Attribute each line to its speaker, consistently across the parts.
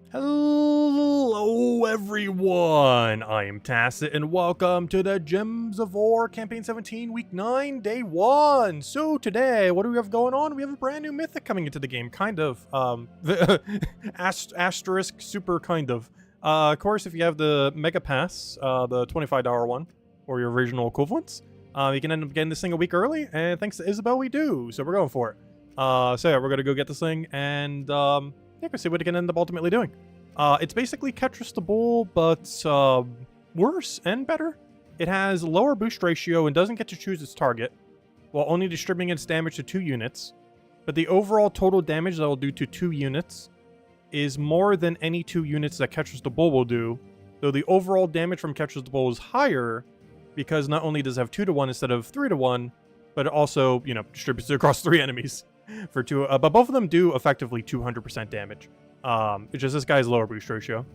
Speaker 1: Hello everyone, I am Tacit and welcome to the Gems of War Campaign 17 Week 9 Day 1. So today, what do we have going on? We have a brand new Mythic coming into the game, kind of. Asterisk, super kind of. Of course, if you have the Mega Pass, the $25 one, or your original equivalents, you can end up getting this thing a week early, and thanks to Isabel, we do, so we're going for it. So yeah, we're gonna go get this thing, and yeah, we'll see what it can end up ultimately doing. It's basically Ketras the Bull, but worse and better. It has lower boost ratio and doesn't get to choose its target, while only distributing its damage to 2 units. But the overall total damage that will do to 2 units is more than any 2 units that Ketras the Bull will do, though the overall damage from Ketras the Bull is higher, because not only does it have 2-to-1 instead of 3-to-1, but it also, distributes it across 3 enemies for 2, but both of them do effectively 200% damage. It's just this guy's lower boost ratio.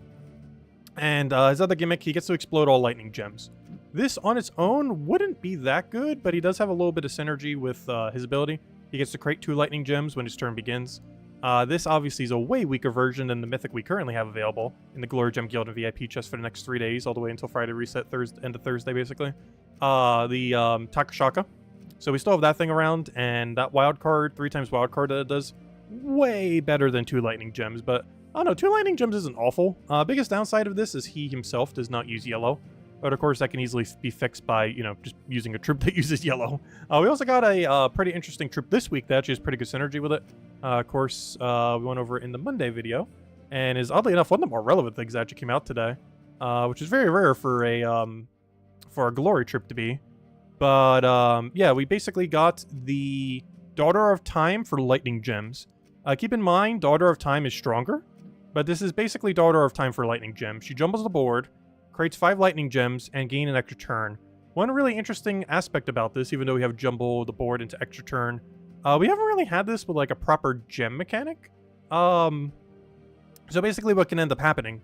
Speaker 1: And his other gimmick, he gets to explode all lightning gems. This on its own wouldn't be that good, but he does have a little bit of synergy with his ability. He gets to create 2 lightning gems when his turn begins. This obviously is a way weaker version than the Mythic we currently have available in the Glory Gem Guild and VIP chest for the next 3 days, all the way until Friday reset, end of Thursday, basically. The Takashaka. So we still have that thing around, and that wild card, 3 times wild card that it does, way better than 2 lightning gems, but I don't know, 2 lightning gems isn't awful. Biggest downside of this is he himself does not use yellow, but of course that can easily be fixed by, just using a troop that uses yellow. We also got a pretty interesting troop this week that actually has pretty good synergy with it. Of course, we went over it in the Monday video, and is oddly enough one of the more relevant things that actually came out today, which is very rare for a glory troop to be. But yeah, we basically got the Daughter of Time for lightning gems. Keep in mind, Daughter of Time is stronger, but this is basically Daughter of Time for lightning gems. She jumbles the board, creates 5 lightning gems, and gain an extra turn. One really interesting aspect about this, even though we have jumble the board into extra turn, we haven't really had this with like a proper gem mechanic. So basically what can end up happening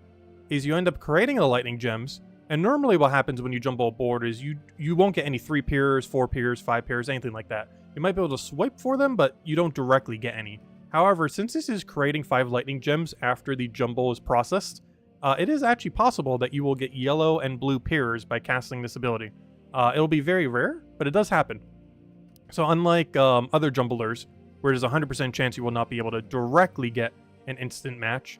Speaker 1: is you end up creating the lightning gems, and normally what happens when you jumble a board is you won't get any 3 pairs, 4 pairs, 5 pairs, anything like that. You might be able to swipe for them, but you don't directly get any. However, since this is creating 5 lightning gems after the jumble is processed, it is actually possible that you will get yellow and blue pairs by casting this ability. It'll be very rare, but it does happen. So unlike other jumblers, where there's a 100% chance you will not be able to directly get an instant match,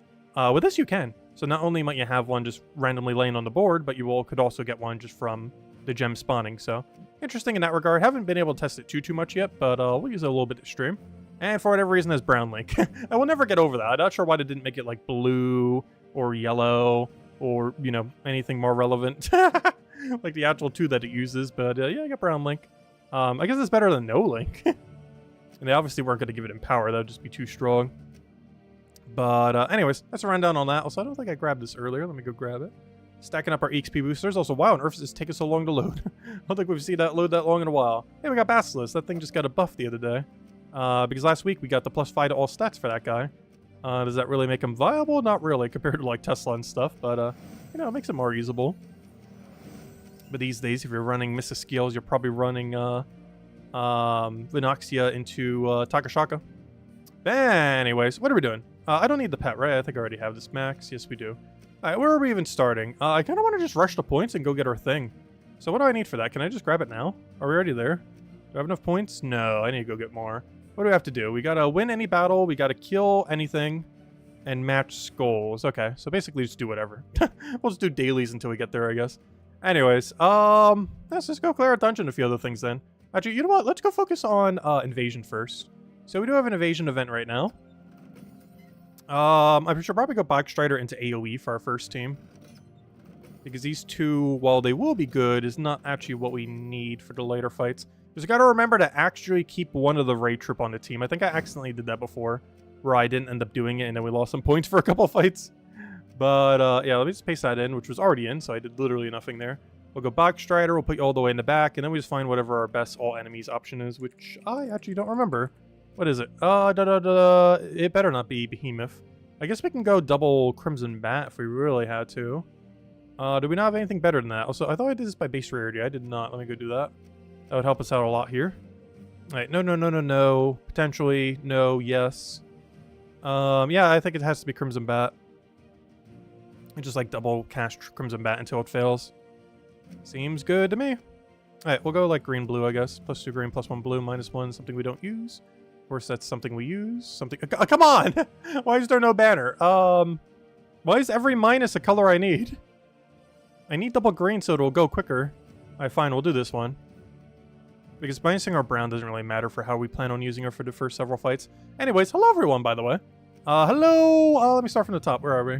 Speaker 1: with this you can. So not only might you have one just randomly laying on the board, but you could also get one just from the gem spawning. So interesting in that regard. Haven't been able to test it too much yet, but we'll use it a little bit to stream. And for whatever reason, there's brown link. I will never get over that. I'm not sure why they didn't make it like blue or yellow or, anything more relevant. Like the actual 2 that it uses. But yeah, I got brown link. I guess it's better than no link. And they obviously weren't going to give it Empower. That would just be too strong. But anyways, that's a rundown on that. Also, I don't think I grabbed this earlier. Let me go grab it. Stacking up our EXP boosters. Also, wow, on Earth does this take us so long to load? I don't think we've seen that load that long in a while. Hey, we got Basilisk. That thing just got a buff the other day. Because last week we got the +5 to all stats for that guy. Does that really make him viable? Not really, compared to like Tesla and stuff, but it makes it more usable. But these days, if you're running Missa Skills, you're probably running Vinoxia into Takashaka. Anyways, what are we doing? I don't need the pet, right? I think I already have this max. Yes, we do. Alright, where are we even starting? I kind of want to just rush the points and go get our thing. So what do I need for that? Can I just grab it now? Are we already there? Do I have enough points? No, I need to go get more. What do we have to do? We gotta win any battle, we gotta kill anything, and match skulls. Okay, so basically just do whatever. We'll just do dailies until we get there, I guess. Anyways, let's just go clear our dungeon and a few other things then. Actually, you know what? Let's go focus on invasion first. So we do have an invasion event right now. I should probably go Backstrider into AoE for our first team. Because these 2, while they will be good, is not actually what we need for the later fights. Because we gotta remember to actually keep one of the raid troop on the team. I think I accidentally did that before, where I didn't end up doing it, and then we lost some points for a couple fights. But, yeah, let me just paste that in, which was already in, so I did literally nothing there. We'll go Backstrider, we'll put you all the way in the back, and then we just find whatever our best all enemies option is, which I actually don't remember. What is it? It better not be Behemoth. I guess we can go double Crimson Bat if we really had to. Do we not have anything better than that? Also, I thought I did this by base rarity. I did not. Let me go do that. That would help us out a lot here. Alright, no. Potentially, no, yes. Yeah, I think it has to be Crimson Bat. And just like double cast Crimson Bat until it fails. Seems good to me. Alright, we'll go like green blue, I guess. +2 green, +1 blue, -1, something we don't use. Of course, that's something we use. Something. Come on! Why is there no banner? Why is every minus a color I need? I need double green so it'll go quicker. Alright, fine, we'll do this one. Because minusing our brown doesn't really matter for how we plan on using her for the first several fights. Anyways, hello everyone, by the way. Hello! let me start from the top. Where are we?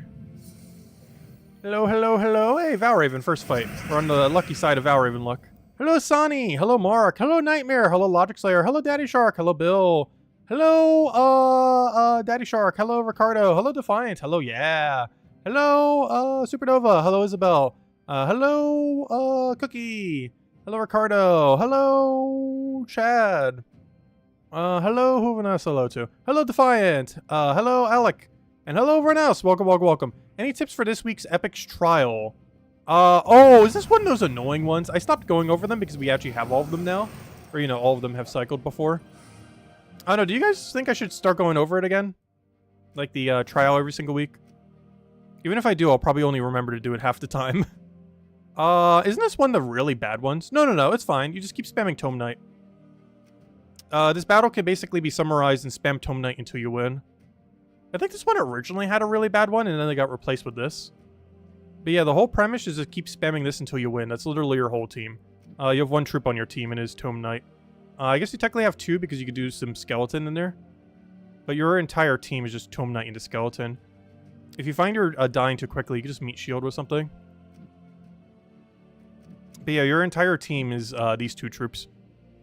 Speaker 1: Hello, hello, hello. Hey, Valraven, first fight. We're on the lucky side of Valraven luck. Hello, Sonny. Hello, Mark. Hello, Nightmare. Hello, Logic Slayer. Hello, Daddy Shark. Hello, Bill. Hello, Daddy Shark. Hello, Ricardo. Hello, Defiant. Hello, yeah. Hello, Supernova. Hello, Isabel. Hello, Cookie. Hello, Ricardo. Hello, Chad. Hello, who can I say hello to? Hello, Defiant. Hello, Alec. And hello, everyone else. Welcome, welcome, welcome. Any tips for this week's Epic's trial? Oh, is this one of those annoying ones? I stopped going over them because we actually have all of them now. Or, you know, all of them have cycled before. I don't know, do you guys think I should start going over it again? Like the trial every single week? Even if I do, I'll probably only remember to do it half the time. Isn't this one of the really bad ones? No, it's fine. You just keep spamming Tome Knight. This battle can basically be summarized in spam Tome Knight until you win. I think this one originally had a really bad one, and then they got replaced with this. But yeah, the whole premise is to keep spamming this until you win. That's literally your whole team. You have one troop on your team, and it is Tome Knight. I guess you technically have two because you could do some Skeleton in there. But your entire team is just Tome Knight into Skeleton. If you find you're dying too quickly, you can just meet shield with something. But yeah, your entire team is these two troops.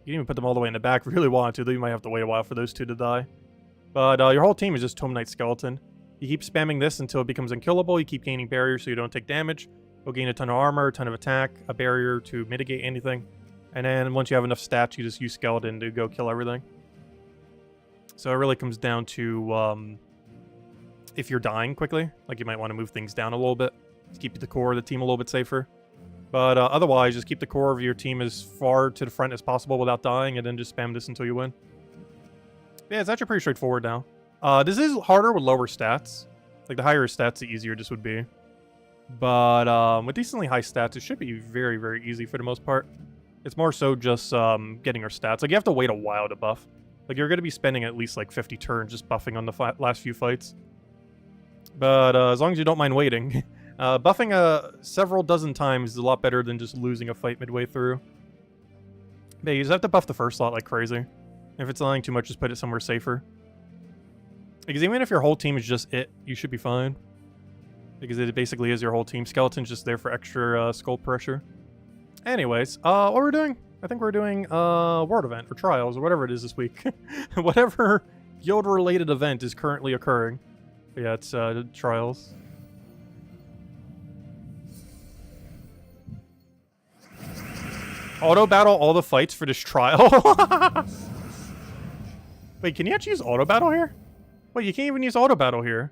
Speaker 1: You can even put them all the way in the back if you really want to, though you might have to wait a while for those two to die. But your whole team is just Tome Knight Skeleton. You keep spamming this until it becomes unkillable. You keep gaining barriers so you don't take damage. You'll gain a ton of armor, a ton of attack, a barrier to mitigate anything. And then once you have enough stats, you just use Skeleton to go kill everything. So it really comes down to if you're dying quickly, like you might want to move things down a little bit to keep the core of the team a little bit safer. But otherwise, just keep the core of your team as far to the front as possible without dying, and then just spam this until you win. Yeah, it's actually pretty straightforward now. This is harder with lower stats. Like, the higher stats, the easier this would be. But with decently high stats, it should be very, very easy for the most part. It's more so just getting our stats. Like, you have to wait a while to buff. Like, you're going to be spending at least, like, 50 turns just buffing on the last few fights. But as long as you don't mind waiting. Buffing several dozen times is a lot better than just losing a fight midway through. But you just have to buff the first slot like crazy. If it's lying too much, just put it somewhere safer. Because even if your whole team is just it, you should be fine. Because it basically is your whole team. Skeleton's just there for extra skull pressure. Anyways, what we're doing? I think we're doing World Event or Trials or whatever it is this week. Whatever guild-related event is currently occurring. But yeah, it's Trials. Auto battle all the fights for this trial? Wait, can you actually use auto battle here? Wait, you can't even use auto battle here.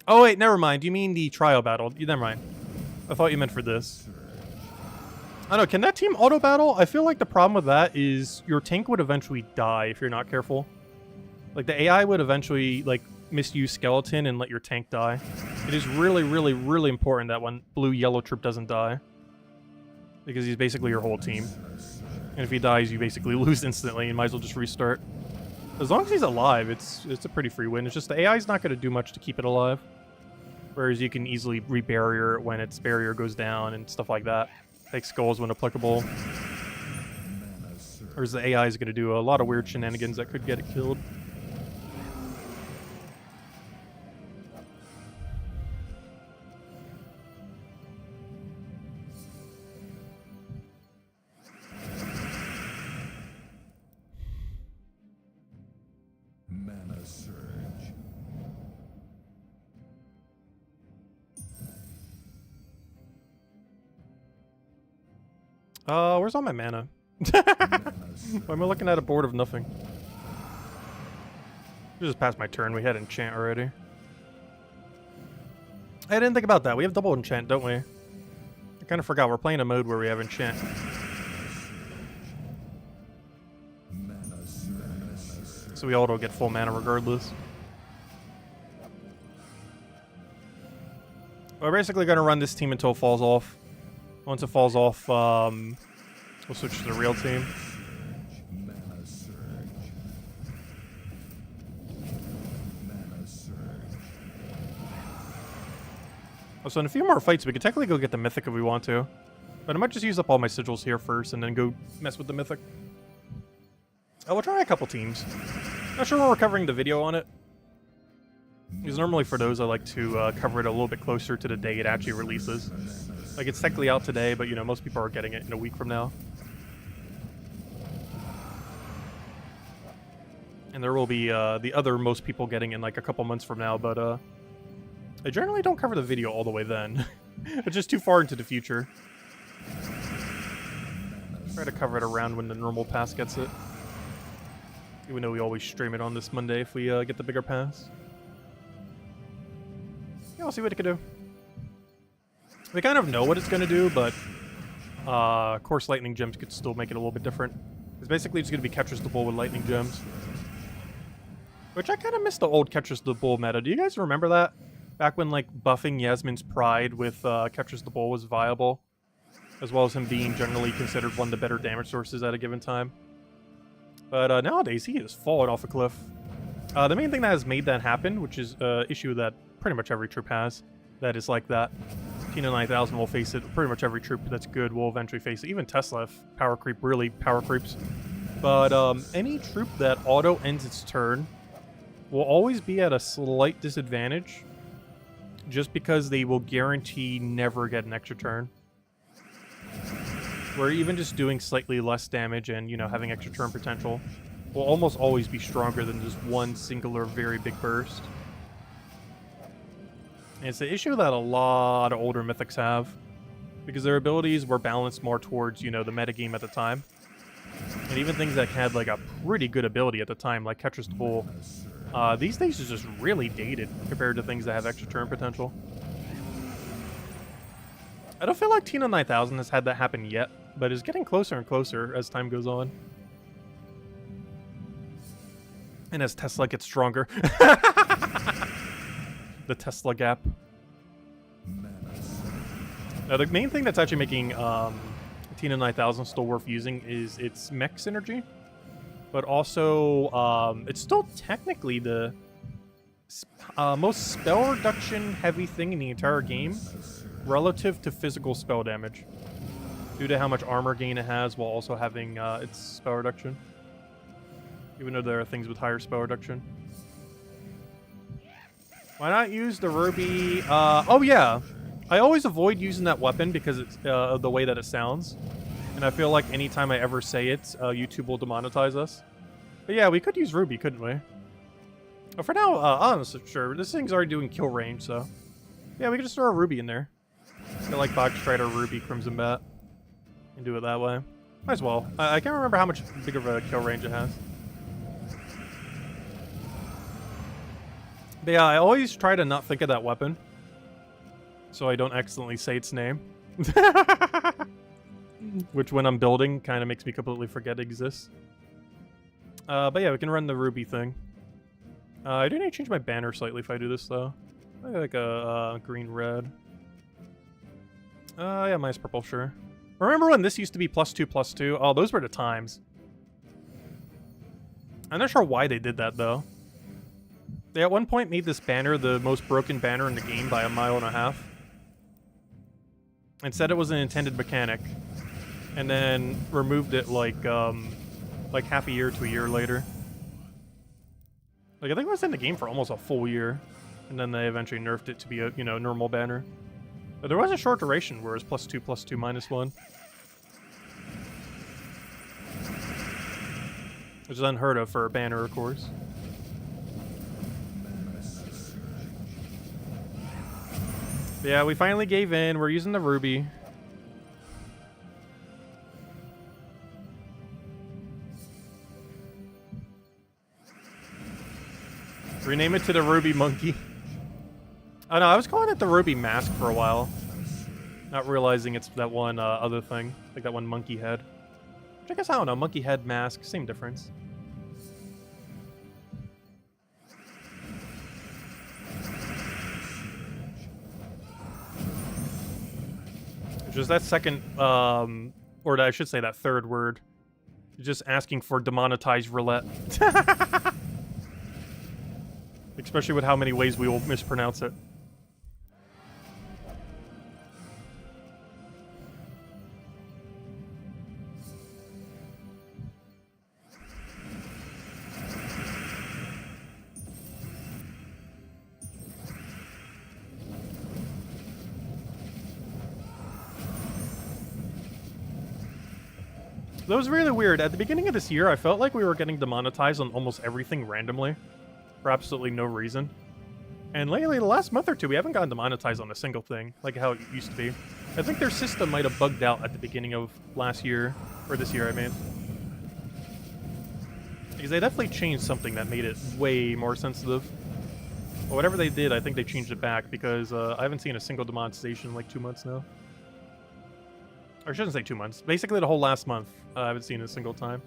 Speaker 1: Oh wait, never mind. You mean the trial battle? Never mind. I thought you meant for this. I don't know, can that team auto battle? I feel like the problem with that is your tank would eventually die if you're not careful. Like the AI would eventually like misuse Skeleton and let your tank die. It is really, really, really important that one blue-yellow troop doesn't die. Because he's basically your whole team. And if he dies, you basically lose instantly and might as well just restart. As long as he's alive, it's a pretty free win. It's just the AI is not going to do much to keep it alive. Whereas you can easily re-barrier it when its barrier goes down and stuff like that. Take skulls when applicable. Whereas the AI is going to do a lot of weird shenanigans that could get it killed. Where's all my mana? Why am I looking at a board of nothing? Just passed my turn. We had enchant already. I didn't think about that. We have double enchant, don't we? I kind of forgot. We're playing a mode where we have enchant. So we auto get full mana regardless. We're basically going to run this team until it falls off. Once it falls off, we'll switch to the real team. So in a few more fights, we could technically go get the Mythic if we want to. But I might just use up all my sigils here first and then go mess with the Mythic. We'll try a couple teams. Not sure when we're covering the video on it. Because normally for those, I like to cover it a little bit closer to the day it actually releases. Like, it's technically out today, but, you know, most people are getting it in a week from now. And there will be the other most people getting in, like, a couple months from now, but I generally don't cover the video all the way then. It's just too far into the future. Try to cover it around when the normal pass gets it. Even though we always stream it on this Monday if we get the bigger pass. Yeah, we'll see what it can do. We kind of know what it's going to do, but of course Lightning Gems could still make it a little bit different. It's basically just going to be Ketras the Bull with Lightning Gems. Which I kind of miss the old Ketras the Bull meta. Do you guys remember that? Back when, like, buffing Yasmin's Pride with Ketras the Bull was viable. As well as him being generally considered one of the better damage sources at a given time. But nowadays, he has fallen off a cliff. The main thing that has made that happen, which is an issue that pretty much every troop has, that is like that. Tina 9000 will face it. Pretty much every troop that's good will eventually face it. Even Tesla, if power creep really power creeps. But any troop that auto ends its turn will always be at a slight disadvantage. Just because they will guarantee never get an extra turn. Where even just doing slightly less damage and, you know, having extra turn potential will almost always be stronger than just one singular very big burst. And it's the issue that a lot of older Mythics have. Because their abilities were balanced more towards, you know, the metagame at the time. And even things that had, like, a pretty good ability at the time, like Ketras the Bull. These days is just really dated compared to things that have extra turn potential. I don't feel like Tina 9000 has had that happen yet, but it's getting closer and closer as time goes on. And as Tesla gets stronger. The Tesla gap. Now, the main thing that's actually making Tina 9000 still worth using is its mech synergy. But also, it's still technically the most spell reduction heavy thing in the entire game relative to physical spell damage. Due to how much armor gain it has while also having its spell reduction. Even though there are things with higher spell reduction. Why not use the Ruby? Oh yeah, I always avoid using that weapon because it's of the way that it sounds. And I feel like anytime I ever say it, YouTube will demonetize us. But yeah, we could use Ruby, couldn't we? But for now, I'm not so sure. This thing's already doing kill range, so... Yeah, we could just throw a Ruby in there. I like Box Strider, Ruby, Crimson Bat. And do it that way. Might as well. I can't remember how much big of a kill range it has. But yeah, I always try to not think of that weapon. So I don't accidentally say its name. Which, when I'm building, kind of makes me completely forget it exists. But yeah, we can run the Ruby thing. I do need to change my banner slightly if I do this, though. I like a green-red. Yeah, minus purple, sure. Remember when this used to be +2/+2? Oh, those were the times. I'm not sure why they did that, though. They at one point made this banner the most broken banner in the game by 1.5 miles. And said it was an intended mechanic. And then removed it like half a year to a year later. Like, I think it was in the game for almost a full year. And then they eventually nerfed it to be a, you know, normal banner. But there was a short duration where it was +2/+2 -1. Which is unheard of for a banner, of course. But yeah, we finally gave in. We're using the Ruby. Rename it to the Ruby Monkey. Oh no, I was calling it the Ruby Mask for a while. Not realizing it's that one other thing. Like that one monkey head. Which I guess, I don't know, monkey head, mask, same difference. Which is that second, or I should say that third word. Just asking for demonetized roulette. Especially with how many ways we will mispronounce it. That was really weird. At the beginning of this year, I felt like we were getting demonetized on almost everything randomly. For absolutely no reason. And lately, the last month or two, we haven't gotten demonetized on a single thing, like how it used to be. I think their system might have bugged out at the beginning of last year, or this year, I mean. Because they definitely changed something that made it way more sensitive. But whatever they did, I think they changed it back, because I haven't seen a single demonetization in like 2 months now. Or I shouldn't say 2 months. Basically the whole last month, I haven't seen it a single time.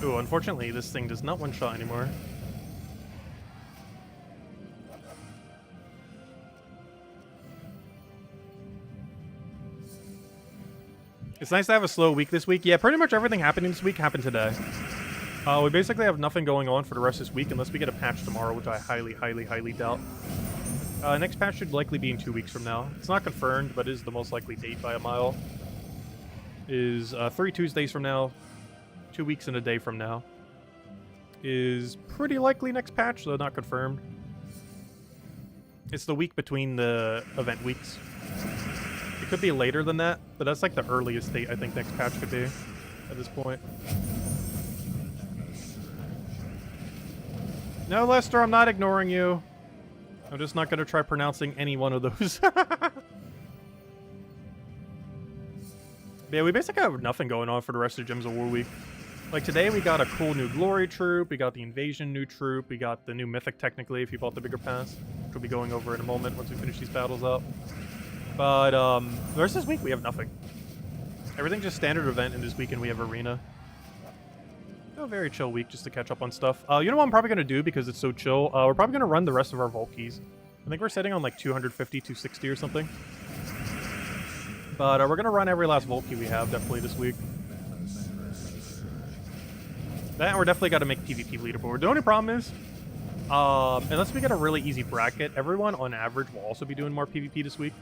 Speaker 1: Ooh, unfortunately, this thing does not one-shot anymore. It's nice to have a slow week this week. Yeah, pretty much everything happening this week happened today. We basically have nothing going on for the rest of this week unless we get a patch tomorrow, which I highly, highly, highly doubt. Next patch should likely be in 2 weeks from now. It's not confirmed, but is the most likely date by a mile. Is 3 Tuesdays from now, 2 weeks and a day from now. Is pretty likely next patch, though not confirmed. It's the week between the event weeks. It could be later than that, but that's like the earliest date I think next patch could be at this point. No, Lester, I'm not ignoring you. I'm just not going to try pronouncing any one of those. Yeah, we basically have nothing going on for the rest of Gems of War week. Like today we got a cool new Glory troop, we got the Invasion new troop, we got the new Mythic technically if you bought the bigger pass, which we'll be going over in a moment once we finish these battles up. But the rest of this week we have nothing. Everything's just standard event, and this weekend we have Arena. A very chill week just to catch up on stuff. You know what I'm probably going to do because it's so chill? We're probably going to run the rest of our Vault keys. I think we're setting on like 250, 260 or something. But we're going to run every last Vault key we have definitely this week. That we're definitely got to make PvP leaderboard. The only problem is, unless we get a really easy bracket, everyone on average will also be doing more PvP this week,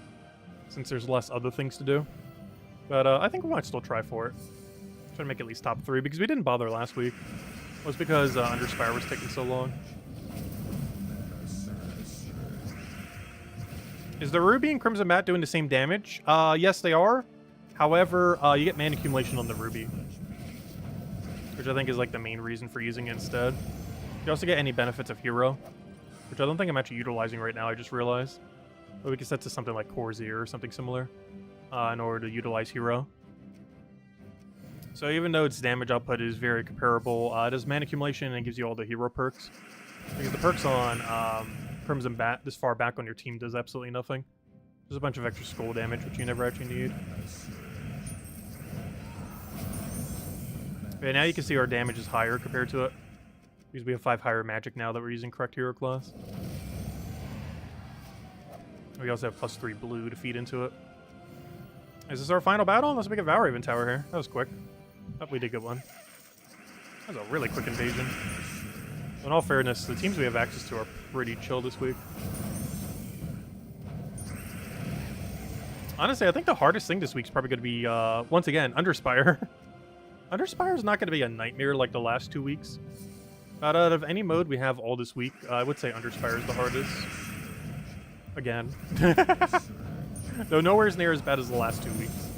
Speaker 1: since there's less other things to do. But I think we might still try for it. Try to make at least top 3, because we didn't bother last week. It was because Underspire was taking so long. Is the Ruby and Crimson Bat doing the same damage? Yes, they are. However, you get mana accumulation on the Ruby, which I think is like the main reason for using it instead. You also get any benefits of Hero, which I don't think I'm actually utilizing right now, I just realized. But we can set to something like Corsair or something similar in order to utilize Hero. So even though its damage output is very comparable, it does mana accumulation and gives you all the hero perks. Because the perks on Crimson Bat this far back on your team does absolutely nothing. There's a bunch of extra skull damage, which you never actually need. Okay, now you can see our damage is higher compared to it. Because we have 5 higher magic now that we're using correct hero class. We also have +3 blue to feed into it. Is this our final battle? Let's make a Valraven Tower here. That was quick. Oh, we did get one. That was a really quick invasion. In all fairness, the teams we have access to are pretty chill this week. Honestly, I think the hardest thing this week is probably going to be, once again, Underspire. Underspire is not going to be a nightmare like the last 2 weeks. But out of any mode we have all this week, I would say Underspire is the hardest. Again. Though nowhere near as bad as the last 2 weeks.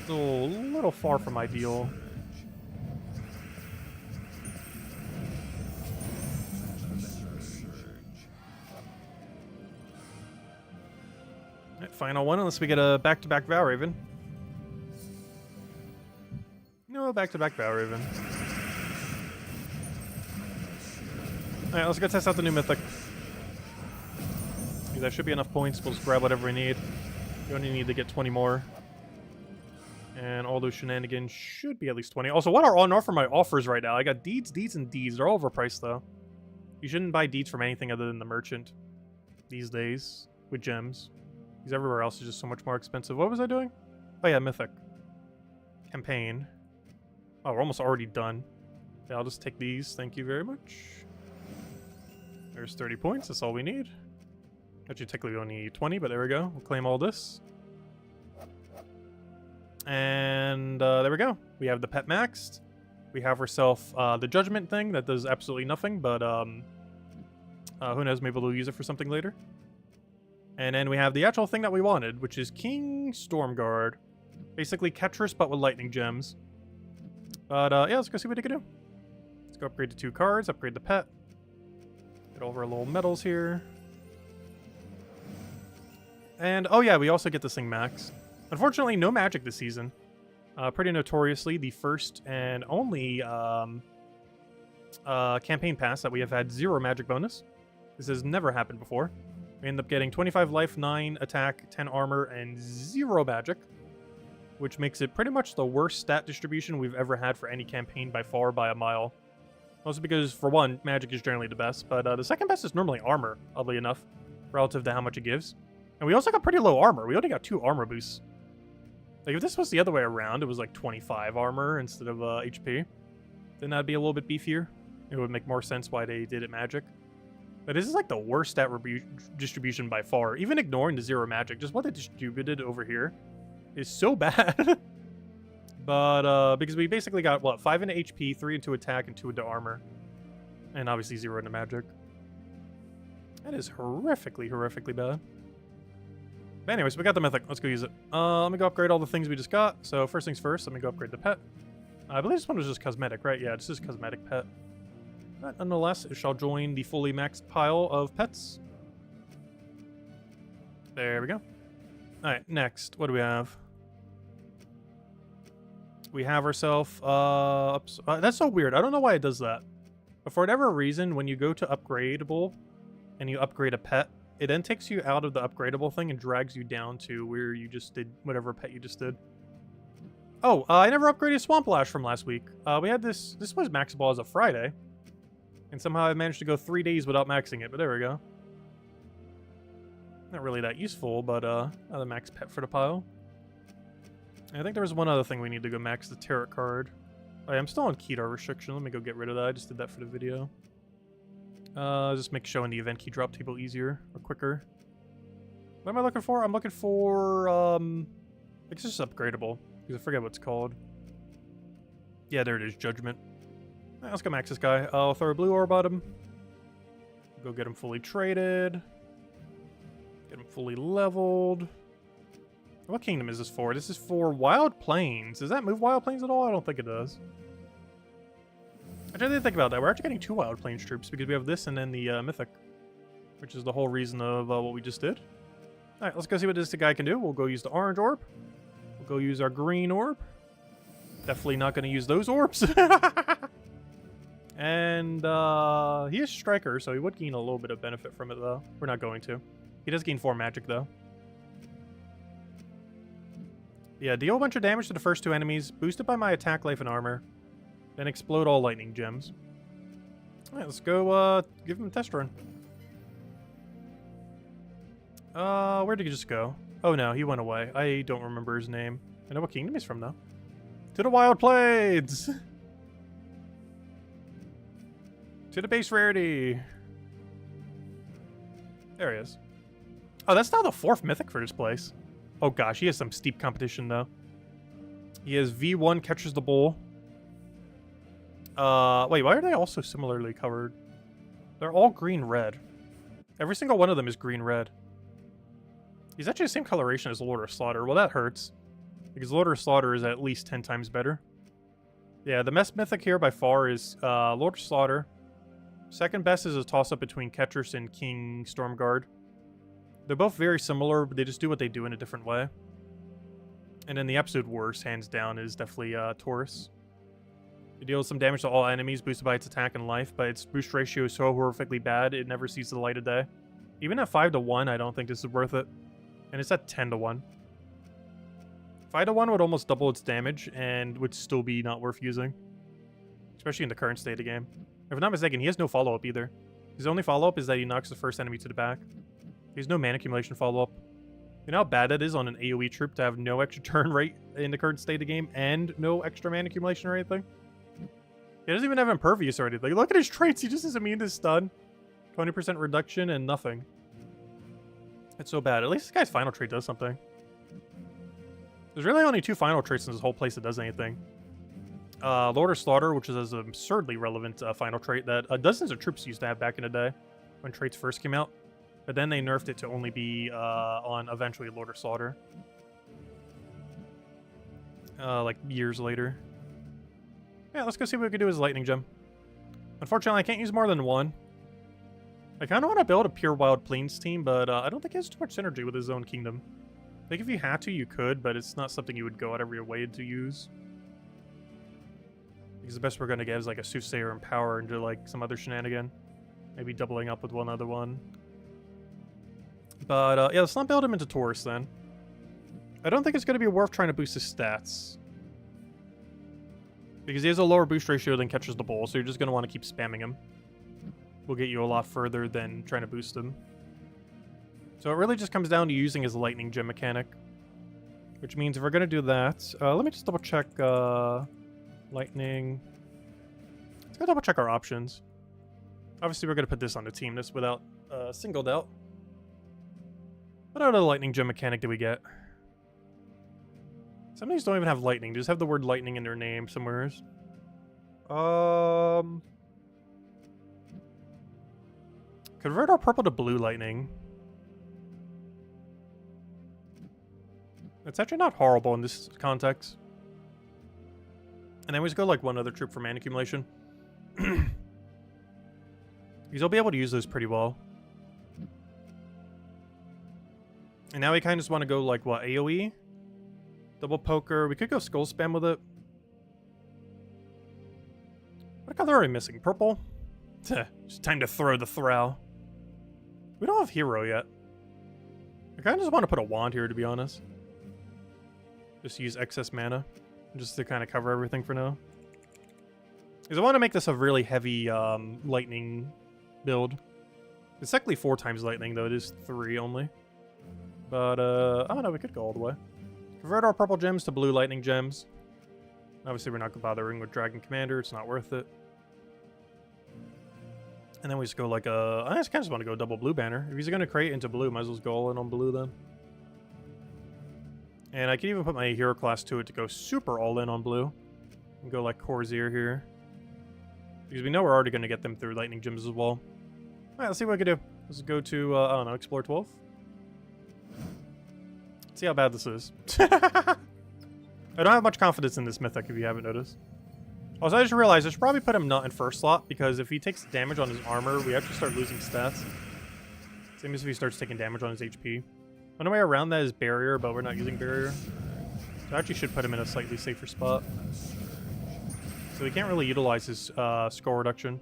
Speaker 1: Still a little far from ideal. Right, final one, unless we get a back-to-back Valraven. No, back-to-back Valraven. Alright, let's go test out the new Mythic. That should be enough points. We'll just grab whatever we need. We only need to get 20 more. And all those shenanigans should be at least 20. Also, what are on offer my offers right now? I got deeds, and deeds. They're all overpriced, though. You shouldn't buy deeds from anything other than the merchant these days with gems. Because everywhere else is just so much more expensive. What was I doing? Oh, yeah, Mythic. Campaign. Oh, we're almost already done. Yeah, I'll just take these. Thank you very much. There's 30 points. That's all we need. Actually, technically we only need 20, but there we go. We'll claim all this. And there we go. We have the pet maxed. We have ourselves the judgment thing that does absolutely nothing, but who knows, maybe we'll use it for something later. And then we have the actual thing that we wanted, which is King Stormguard. Basically Ketras, but with lightning gems. But yeah, let's go see what we can do. Let's go upgrade the 2 cards, upgrade the pet. Get all of our little medals here. And, oh yeah, we also get this thing max. Unfortunately, no magic this season. Pretty notoriously, the first and only campaign pass that we have had 0 magic bonus. This has never happened before. We end up getting 25 life, 9 attack, 10 armor, and 0 magic. Which makes it pretty much the worst stat distribution we've ever had for any campaign by far, by a mile. Also because, for one, magic is generally the best, but the second best is normally armor, oddly enough, relative to how much it gives. And we also got pretty low armor. We only got 2 armor boosts. Like, if this was the other way around, it was like 25 armor instead of HP, then that'd be a little bit beefier. It would make more sense why they did it magic. But this is like the worst stat distribution by far. Even ignoring the 0 magic, just what they distributed over here is so bad. But because we basically got, what, 5 into HP, 3 into attack, and 2 into armor. And obviously 0 into magic. That is horrifically bad. But anyways, we got the Mythic. Let's go use it. Let me go upgrade all the things we just got. So first things first, let me go upgrade the pet. I believe this one was just cosmetic, right? Yeah, this is cosmetic pet. But nonetheless, it shall join the fully maxed pile of pets. There we go. Alright, next. What do we have? We have ourselves... that's so weird. I don't know why it does that. But for whatever reason, when you go to upgradable and you upgrade a pet, it then takes you out of the upgradable thing and drags you down to where you just did whatever pet you just did. Oh, I never upgraded Swamp Lash from last week. We had this was maxable as a Friday. And somehow I managed to go 3 days without maxing it, but there we go. Not really that useful, but another max pet for the pile. I think there was one other thing we need to go max, the tarot card. Oh, yeah, I'm still on Kedar restriction. Let me go get rid of that. I just did that for the video. Just make showing the event key drop table easier or quicker. What am I looking for? I'm looking for, it's just upgradable, because I forget what it's called. Yeah, there it is, Judgment. Right, let's go max this guy. I'll throw a blue orb at him. Go get him fully traded. Get him fully leveled. What kingdom is this for? This is for Wild Plains. Does that move Wild Plains at all? I don't think it does. Actually, I didn't think about that. We're actually getting 2 Wild Plains troops because we have this and then the Mythic, which is the whole reason of what we just did. All right, let's go see what this guy can do. We'll go use the orange orb. We'll go use our green orb. Definitely not going to use those orbs. And he is Striker, so he would gain a little bit of benefit from it, though. We're not going to. He does gain 4 magic, though. Yeah, deal a bunch of damage to the first 2 enemies, boosted by my attack, life, and armor. Then explode all lightning gems. Alright, let's go give him a test run. Where did he just go? Oh no, he went away. I don't remember his name. I know what kingdom he's from, though. To the Wild Plains! To the base rarity! There he is. Oh, that's now the 4th Mythic for this place. Oh gosh, he has some steep competition, though. He has V1 Catches the Bull. Wait, why are they all so similarly covered? They're all green-red. Every single one of them is green-red. He's actually the same coloration as Lord of Slaughter. Well, that hurts. Because Lord of Slaughter is at least 10 times better. Yeah, the best Mythic here by far is Lord of Slaughter. Second best is a toss-up between Ketras and King Stormguard. They're both very similar, but they just do what they do in a different way. And then the absolute worst, hands down, is definitely Taurus. It deals some damage to all enemies, boosted by its attack and life, but its boost ratio is so horrifically bad, it never sees the light of day. Even at 5 to 1, I don't think this is worth it. And it's at 10 to 1. 5-1 would almost double its damage and would still be not worth using. Especially in the current state of the game. If I'm not mistaken, he has no follow-up either. His only follow-up is that he knocks the first enemy to the back. He has no mana accumulation follow-up. You know how bad that is on an AoE troop to have no extra turn rate in the current state of the game and no extra mana accumulation or anything? He doesn't even have impervious or anything. Look at his traits. He just is immune to stun. 20% reduction and nothing. It's so bad. At least this guy's final trait does something. There's really only 2 final traits in this whole place that does anything. Lord of Slaughter, which is an absurdly relevant final trait that dozens of troops used to have back in the day when traits first came out. But then they nerfed it to only be on eventually Lord of Slaughter. Like years later. Yeah, let's go see what we can do as a Lightning Gem. Unfortunately, I can't use more than 1. I kind of want to build a pure Wild Plains team, but I don't think he has too much synergy with his own kingdom. I think if you had to, you could, but it's not something you would go out of your way to use. Because the best we're going to get is like a Soothsayer and Power into like some other shenanigan. Maybe doubling up with one other one. But yeah, let's not build him into Taurus then. I don't think it's going to be worth trying to boost his stats. Because he has a lower boost ratio than Catches the Bull, so you're just going to want to keep spamming him. Will get you a lot further than trying to boost him. So it really just comes down to using his Lightning Gem mechanic. Which means if we're going to do that... let me just double check... Lightning... Let's go double check our options. Obviously we're going to put this on the team list without a single doubt. What other Lightning Gem mechanic do we get? Some of these don't even have lightning. They just have the word lightning in their name somewhere. Convert our purple to blue lightning. It's actually not horrible in this context. And then we just go like one other troop for mana accumulation. Because I'll be able to use those pretty well. And now we kind of just want to go like what, AoE? Double poker. We could go skull spam with it. What color are we missing? Purple? It's time to throw the throw. We don't have hero yet. I kind of just want to put a wand here, to be honest. Just use excess mana. Just to kind of cover everything for now. Because I want to make this a really heavy lightning build. It's technically 4 times lightning, though. It is 3 only. But, I don't know. We could go all the way. Convert our purple gems to blue lightning gems. Obviously, we're not bothering with Dragon Commander. It's not worth it. And then we just go like a... I just kind of just want to go double blue banner. If he's going to create into blue, might as well go all in on blue then. And I can even put my hero class to it to go super all in on blue. And go like Corsair here. Because we know we're already going to get them through lightning gems as well. Alright, let's see what we can do. Let's go to, I don't know, Explore 12. See how bad this is. I don't have much confidence in this Mythic, if you haven't noticed. Also, I just realized I should probably put him not in first slot, because if he takes damage on his armor, we actually start losing stats. Same as if he starts taking damage on his HP. One way around that is Barrier, but we're not using Barrier. So I actually should put him in a slightly safer spot. So he can't really utilize his score reduction,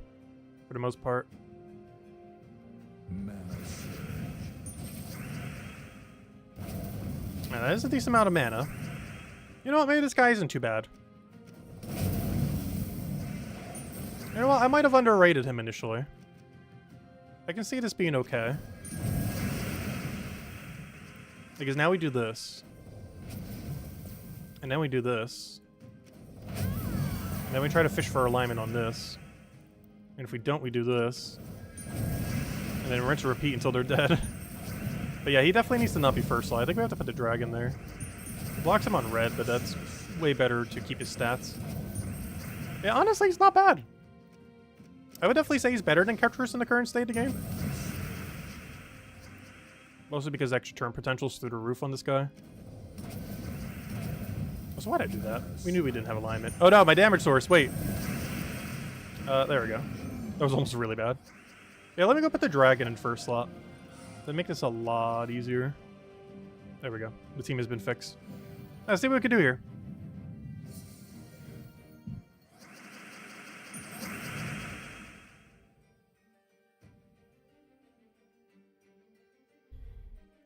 Speaker 1: for the most part. Man, that is a decent amount of mana. You know what, maybe this guy isn't too bad. You know what, I might have underrated him initially. I can see this being okay. Because now we do this. And then we do this. And then we try to fish for alignment on this. And if we don't, we do this. And then rinse and repeat until they're dead. But yeah, he definitely needs to not be first slot. I think we have to put the dragon there. It blocks him on red, but that's way better to keep his stats. Yeah, honestly, he's not bad. I would definitely say he's better than Ketras in the current state of the game. Mostly because extra turn potential's through the roof on this guy. So why'd I do that? We knew we didn't have alignment. Oh no, my damage source, wait. There we go. That was almost really bad. Yeah, let me go put the dragon in first slot. That'd make this a lot easier. There we go. The team has been fixed. Let's see what we can do here.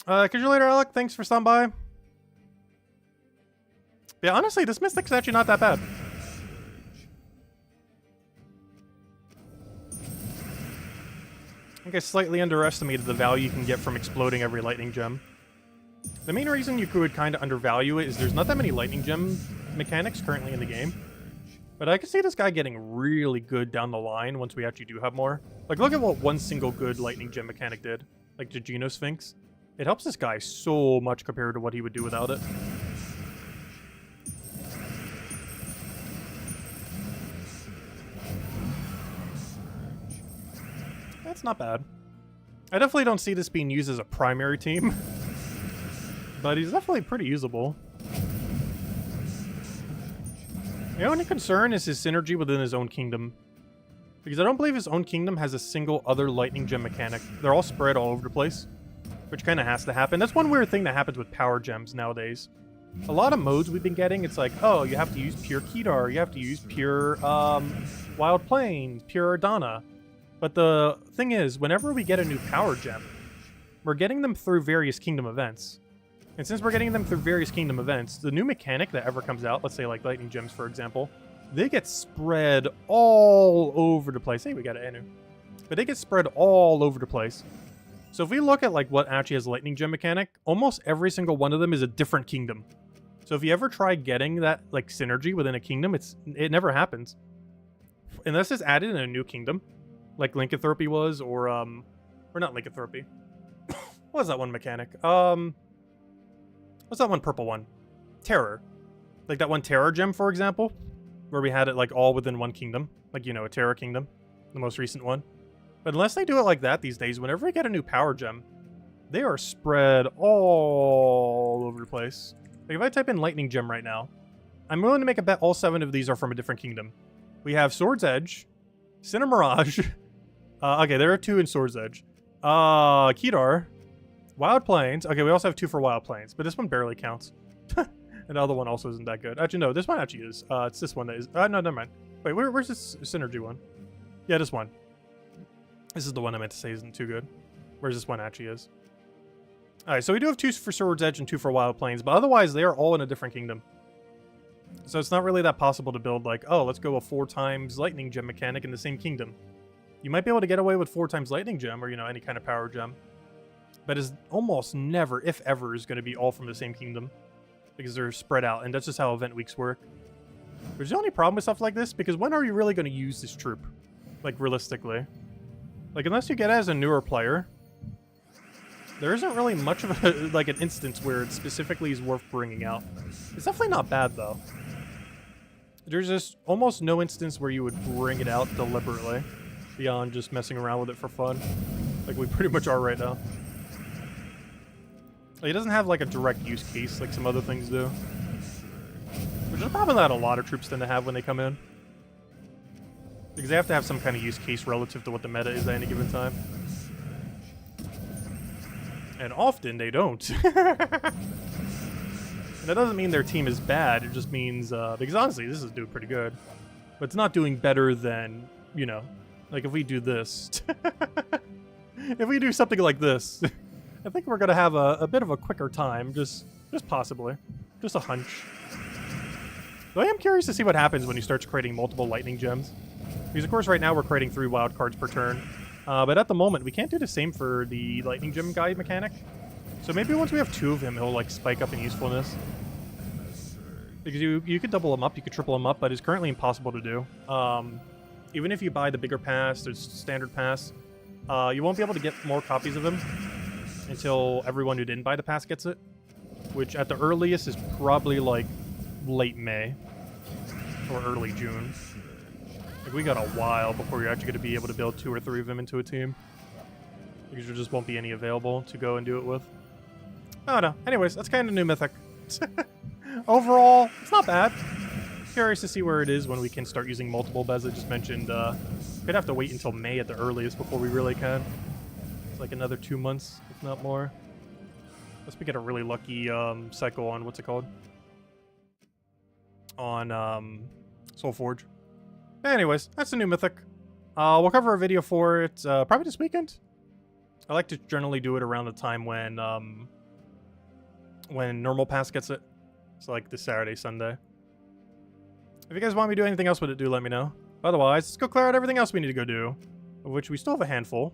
Speaker 1: Catch you later, Alec. Thanks for stopping by. But yeah, honestly, this Mystic's actually not that bad. I think I slightly underestimated the value you can get from exploding every lightning gem. The main reason you could kind of undervalue it is there's not that many lightning gem mechanics currently in the game. But I can see this guy getting really good down the line once we actually do have more. Like, look at what one single good lightning gem mechanic did. Like the Geno Sphinx. It helps this guy so much compared to what he would do without it. That's not bad. I definitely don't see this being used as a primary team. But he's definitely pretty usable. The only concern is his synergy within his own kingdom. Because I don't believe his own kingdom has a single other lightning gem mechanic. They're all spread all over the place. Which kind of has to happen. That's one weird thing that happens with power gems nowadays. A lot of modes we've been getting, it's like, oh, you have to use pure Kedar, you have to use pure Wild Plains, pure Ardana. But the thing is, whenever we get a new power gem, we're getting them through various kingdom events. And since we're getting them through various kingdom events, the new mechanic that ever comes out, let's say like lightning gems for example, they get spread all over the place. Hey, we got an Anu. But they get spread all over the place. So if we look at like what actually has lightning gem mechanic, almost every single one of them is a different kingdom. So if you ever try getting that like synergy within a kingdom, it never happens. Unless it's added in a new kingdom, like Lycanthropy was, or not Lycanthropy. What was that one mechanic? What's that one purple one? Terror. Like that one Terror gem, for example, where we had it like all within one kingdom. Like, you know, a Terror kingdom, the most recent one. But unless they do it like that these days, whenever we get a new power gem, they are spread all over the place. Like if I type in lightning gem right now, I'm willing to make a bet all 7 of these are from a different kingdom. We have Sword's Edge, Sinner Mirage. Okay, there are 2 in Sword's Edge. Kedar, Wild Plains. Okay, we also have 2 for Wild Plains, but this one barely counts. And the other one also isn't that good. Actually, no, this one actually is. It's this one that is. No, never mind. Wait, where's this synergy one? Yeah, this one. This is the one I meant to say isn't too good. Where's this one actually is? Alright, so we do have 2 for Sword's Edge and 2 for Wild Plains, but otherwise they are all in a different kingdom. So it's not really that possible to build like, oh, let's go a 4 times lightning gem mechanic in the same kingdom. You might be able to get away with 4 times lightning gem or, you know, any kind of power gem. But it's almost never, if ever, is going to be all from the same kingdom. Because they're spread out, and that's just how event weeks work. There's the only problem with stuff like this, because when are you really going to use this troop? Like, realistically. Like, unless you get it as a newer player, there isn't really much of a, like, an instance where it specifically is worth bringing out. It's definitely not bad, though. There's just almost no instance where you would bring it out deliberately, beyond just messing around with it for fun. Like we pretty much are right now. Like, it doesn't have, like, a direct use case like some other things do. Which is a problem that a lot of troops tend to have when they come in. Because they have to have some kind of use case relative to what the meta is at any given time. And often they don't. And that doesn't mean their team is bad, it just means, because honestly, this is doing pretty good. But it's not doing better than, you know, like if we do this. If we do something like this, I think we're going to have a bit of a quicker time, just possibly. Just a hunch. Though I am curious to see what happens when he starts creating multiple lightning gems. Because of course right now we're creating 3 wild cards per turn. But at the moment, we can't do the same for the lightning gem guide mechanic. So maybe once we have 2 of him, he'll like spike up in usefulness. Because you could double him up, you could triple him up, but it's currently impossible to do. Even if you buy the bigger pass, the standard pass, you won't be able to get more copies of him until everyone who didn't buy the pass gets it. Which at the earliest is probably like late May or early June. Like we got a while before you're actually going to be able to build 2 or 3 of them into a team. Because there just won't be any available to go and do it with. I don't know. Anyways, that's kind of new Mythic. Overall, it's not bad. Curious to see where it is when we can start using multiple, as I just mentioned. Could have to wait until May at the earliest before we really can. It's like another 2 months, if not more. Unless we get a really lucky cycle on, what's it called? On Soulforge. Anyways, that's the new Mythic. We'll cover a video for it probably this weekend. I like to generally do it around the time when normal pass gets it. So like this Saturday, Sunday. If you guys want me to do anything else with it, do let me know. Otherwise, let's go clear out everything else we need to go do, of which we still have a handful.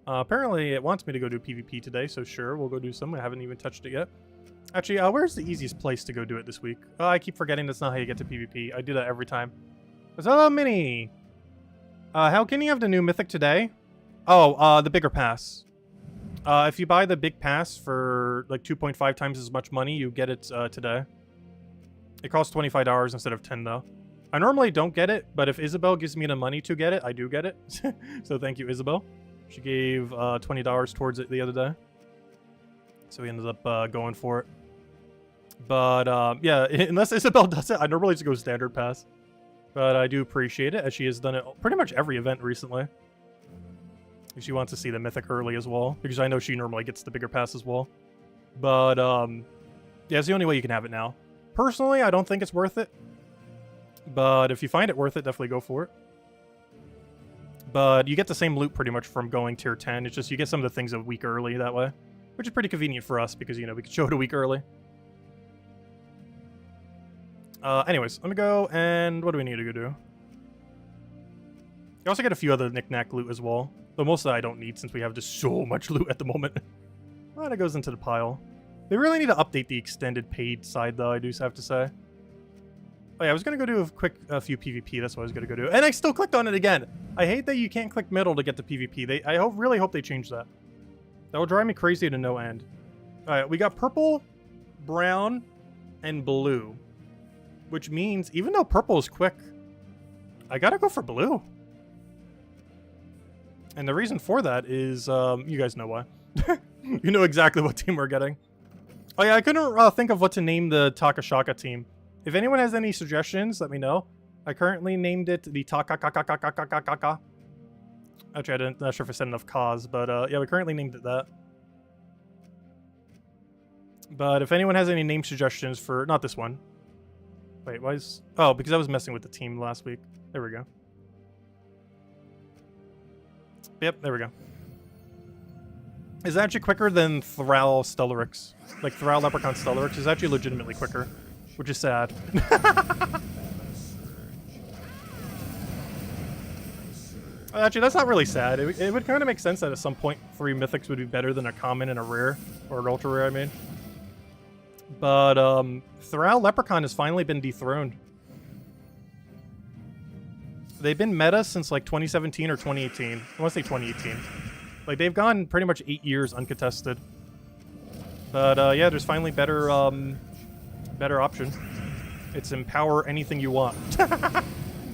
Speaker 1: Apparently, it wants me to go do PvP today, so sure, we'll go do some. I haven't even touched it yet. Actually, where's the easiest place to go do it this week? I keep forgetting that's not how you get to PvP. I do that every time. Hello, Mini! How can you have the new Mythic today? Oh, the bigger pass. If you buy the big pass for like 2.5 times as much money, you get it today. It costs $25 instead of 10 though. I normally don't get it, but if Isabel gives me the money to get it, I do get it. So thank you, Isabel. She gave $20 towards it the other day. So we ended up going for it. But yeah, unless Isabel does it, I normally just go standard pass. But I do appreciate it, as she has done it pretty much every event recently. She wants to see the Mythic early as well, because I know she normally gets the bigger pass as well. But yeah, it's the only way you can have it now. Personally, I don't think it's worth it. But if you find it worth it, definitely go for it. But you get the same loot pretty much from going tier 10. It's just you get some of the things a week early that way. Which is pretty convenient for us because, you know, we can show it a week early. Anyways, let me go and what do we need to go do? You also get a few other knick-knack loot as well. Though most of that I don't need since we have just so much loot at the moment. Well, it goes into the pile. They really need to update the extended paid side though, I do have to say. Oh yeah, I was gonna go do a few PvP, that's what I was gonna go do. And I still clicked on it again! I hate that you can't click middle to get to PvP. I really hope they change that. That will drive me crazy to no end. Alright, we got purple, brown, and blue. Which means, even though purple is quick, I gotta go for blue. And the reason for that is, you guys know why. You know exactly what team we're getting. Oh yeah, I couldn't think of what to name the Takashaka team. If anyone has any suggestions, let me know. I currently named it the Takakakakakakakaka. Actually, I'm not sure if I said enough cause, but yeah, we currently named it that. But if anyone has any name suggestions for... Not this one. Wait, why is... Oh, because I was messing with the team last week. There we go. Yep, there we go. It's actually quicker than Thrall Stellarix. Like, Thrall Leprechaun Stellarix is actually legitimately quicker. Which is sad. Actually, that's not really sad. It would kind of make sense that at some point 3 mythics would be better than a common and a rare. Or an ultra rare, I mean. But, Thrall Leprechaun has finally been dethroned. They've been meta since, like, 2017 or 2018. I want to say 2018. Like, they've gone pretty much 8 years uncontested. But, yeah, there's finally better option. It's empower anything you want.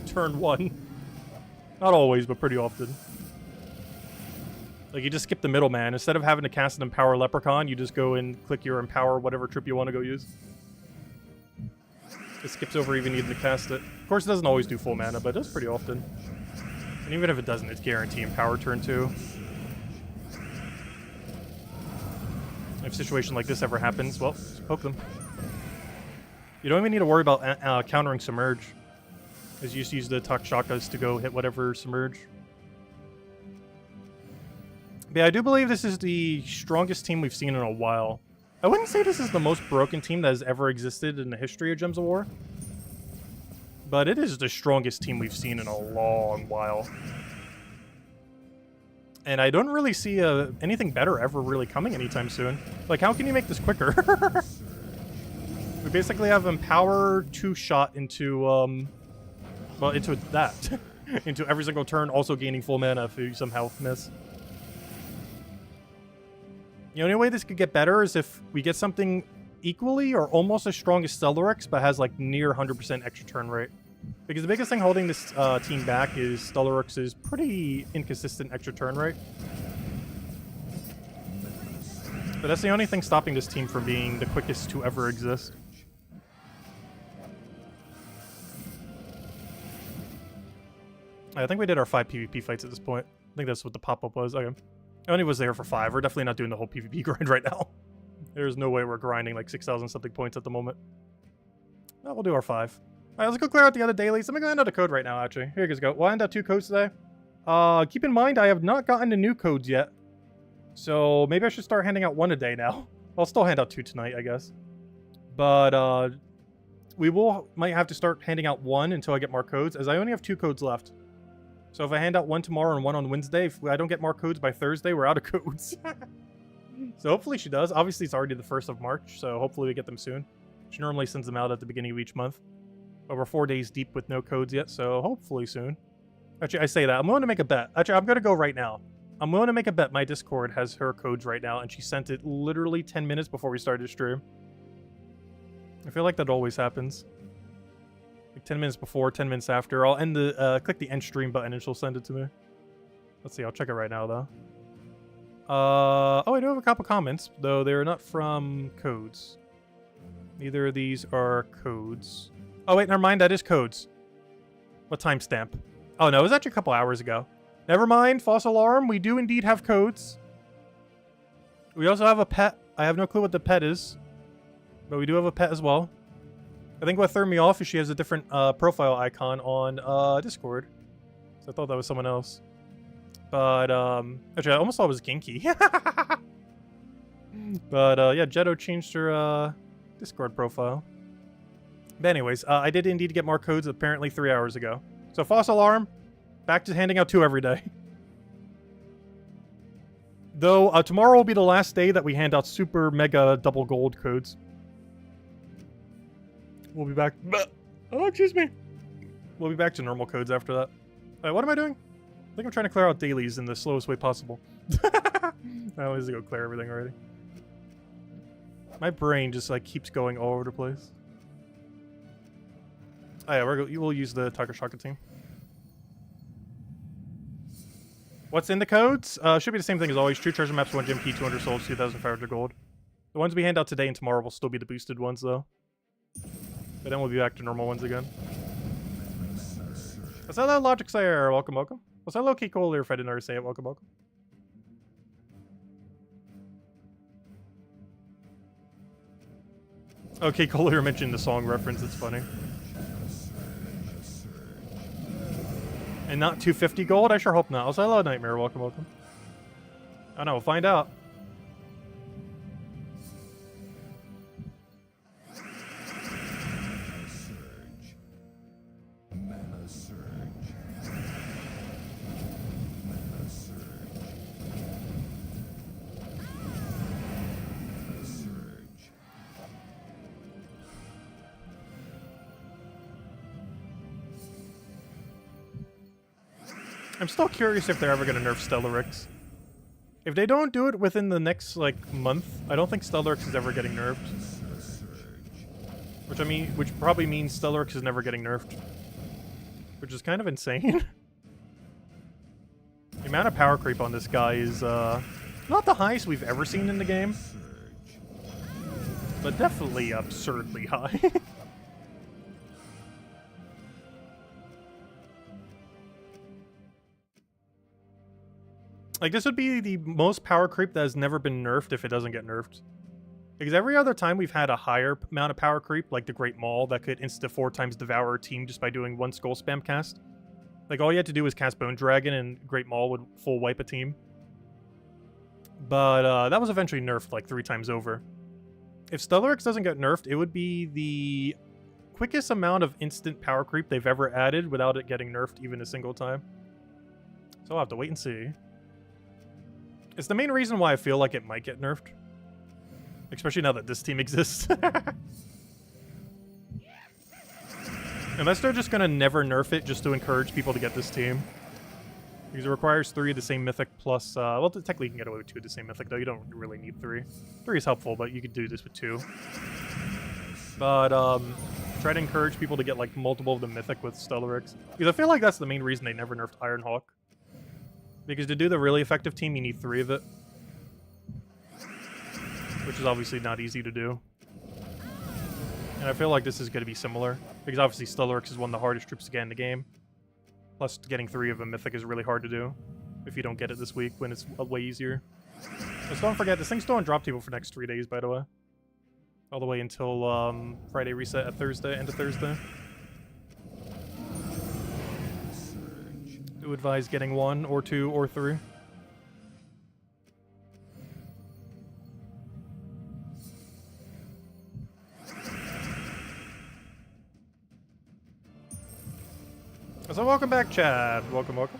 Speaker 1: Turn 1. Not always, but pretty often. Like, you just skip the middleman. Instead of having to cast an Empower Leprechaun, you just go and click your Empower whatever trip you want to go use. It skips over even needing to cast it. Of course, it doesn't always do full mana, but it does pretty often. And even if it doesn't, it's guaranteed Empower turn 2. If a situation like this ever happens, well, just poke them. You don't even need to worry about countering Submerge. As you just use the Takshakas to go hit whatever Submerge. But yeah, I do believe this is the strongest team we've seen in a while. I wouldn't say this is the most broken team that has ever existed in the history of Gems of War. But it is the strongest team we've seen in a long while. And I don't really see anything better ever really coming anytime soon. Like, how can you make this quicker? We basically have Empower 2-shot into, well, into that. Into every single turn, also gaining full mana if you somehow miss. The only way this could get better is if we get something equally or almost as strong as Stellarix, but has, like, near 100% extra turn rate. Because the biggest thing holding this team back is Stellarix's pretty inconsistent extra turn rate. But that's the only thing stopping this team from being the quickest to ever exist. I think we did our 5 PvP fights at this point. I think that's what the pop-up was. Okay. I only was there for 5. We're definitely not doing the whole PvP grind right now. There's no way we're grinding like 6,000 something points at the moment. No, we'll do our 5. Alright, let's go clear out the other dailies. I'm gonna go hand out a code right now, actually. Here you guys go. We'll hand out 2 codes today. Keep in mind, I have not gotten the new codes yet. So maybe I should start handing out 1 a day now. I'll still hand out 2 tonight, I guess. But, might have to start handing out one until I get more codes, as I only have 2 codes left. So if I hand out one tomorrow and one on Wednesday, if I don't get more codes by Thursday, we're out of codes. So hopefully she does. Obviously, it's already the 1st of March, so hopefully we get them soon. She normally sends them out at the beginning of each month. But we're 4 days deep with no codes yet, so hopefully soon. Actually, I say that. I'm willing to make a bet. Actually, I'm going to go right now. I'm willing to make a bet my Discord has her codes right now, and she sent it literally 10 minutes before we started stream. I feel like that always happens. Like 10 minutes before, 10 minutes after. I'll end the click the end stream button and she'll send it to me. Let's see, I'll check it right now though. Oh, I do have a couple comments, though they're not from codes. Neither of these are codes. Oh wait, never mind, that is codes. What timestamp? Oh no, it was actually a couple hours ago. Never mind, false alarm, we do indeed have codes. We also have a pet. I have no clue what the pet is, but we do have a pet as well. I think what threw me off is she has a different profile icon on Discord. So I thought that was someone else. But, actually, I almost thought it was Genki. But, yeah, Jetto changed her Discord profile. But anyways, I did indeed get more codes apparently 3 hours ago. So, false alarm, back to handing out 2 every day. Though, tomorrow will be the last day that we hand out super mega double gold codes. We'll be back. Oh, excuse me. We'll be back to normal codes after that. What am I doing? I think I'm trying to clear out dailies in the slowest way possible. I always go clear everything already. My brain just like keeps going all over the place. Oh yeah, we'll use the Takashaka team. What's in the codes? Should be the same thing as always. 2 treasure maps, 1 gem key, 200 souls, 2,500 gold. The ones we hand out today and tomorrow will still be the boosted ones though. But then we'll be back to normal ones again. What's that Logic Slayer? Welcome, welcome. What's that low-key cooler if I didn't already say it? Welcome, welcome. Okay, Cooler mentioned the song reference. It's funny. And not 250 gold? I sure hope not. Also, hello, Nightmare. Welcome, welcome. Oh no, we'll find out. I'm still curious if they're ever going to nerf Stellarix. If they don't do it within the next, like, month, I don't think Stellarix is ever getting nerfed. Which probably means Stellarix is never getting nerfed. Which is kind of insane. The amount of power creep on this guy is, not the highest we've ever seen in the game. But definitely absurdly high. Like, this would be the most power creep that has never been nerfed if it doesn't get nerfed. Because every other time we've had a higher amount of power creep, like the Great Maul, that could insta 4 times devour a team just by doing 1 skull spam cast. Like, all you had to do was cast Bone Dragon and Great Maul would full wipe a team. But, that was eventually nerfed like 3 times over. If Stellarix doesn't get nerfed, it would be the quickest amount of instant power creep they've ever added without it getting nerfed even a single time. So I'll have to wait and see. It's the main reason why I feel like it might get nerfed. Especially now that this team exists. Unless they're just gonna never nerf it just to encourage people to get this team. Because it requires 3 of the same mythic plus, well, technically you can get away with 2 of the same mythic, though. You don't really need 3. 3 is helpful, but you could do this with 2. But, try to encourage people to get, like, multiple of the mythic with Stellarix. Because I feel like that's the main reason they never nerfed Ironhawk. Because to do the really effective team, you need 3 of it. Which is obviously not easy to do. And I feel like this is going to be similar. Because obviously Stellarix is one of the hardest troops to get in the game. Plus, getting 3 of a mythic is really hard to do. If you don't get it this week, when it's way easier. Just don't forget, this thing's still on drop table for the next 3 days, by the way. All the way until Friday reset at Thursday, end of Thursday. Do advise getting 1 or 2 or 3. So welcome back, Chad. Welcome, welcome.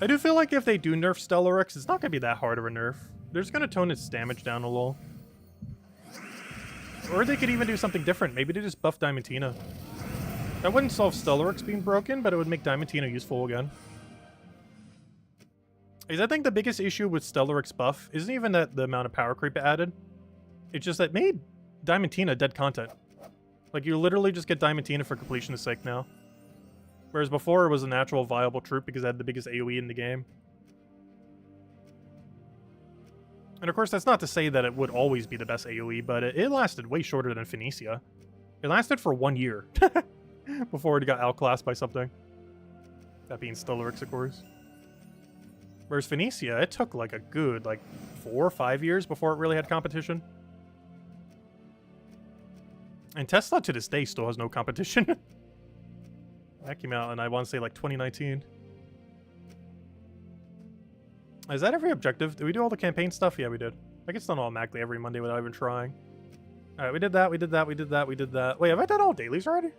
Speaker 1: I do feel like if they do nerf Stellarex, it's not going to be that hard of a nerf. They're just going to tone its damage down a little. Or they could even do something different. Maybe they just buff Diamantina. That wouldn't solve Stellarex being broken, but it would make Diamantina useful again. Because I think the biggest issue with Stellarex buff isn't even that the amount of power creep it added. It's just that it made Diamantina dead content. Like, you literally just get Diamantina for completion's sake now. Whereas before, it was a natural viable troop because it had the biggest AoE in the game. And of course, that's not to say that it would always be the best AoE, but it lasted way shorter than Phoenicia. It lasted for 1 year before it got outclassed by something. That being Stellarex, of course. Whereas Phoenicia, it took like a good, 4 or 5 years before it really had competition. And Tesla to this day still has no competition. That came out in, I want to say, 2019. Is that every objective? Did we do all the campaign stuff? Yeah, we did. I get done automatically every Monday without even trying. Alright, we did that, we did that, we did that, we did that. Wait, have I done all dailies already?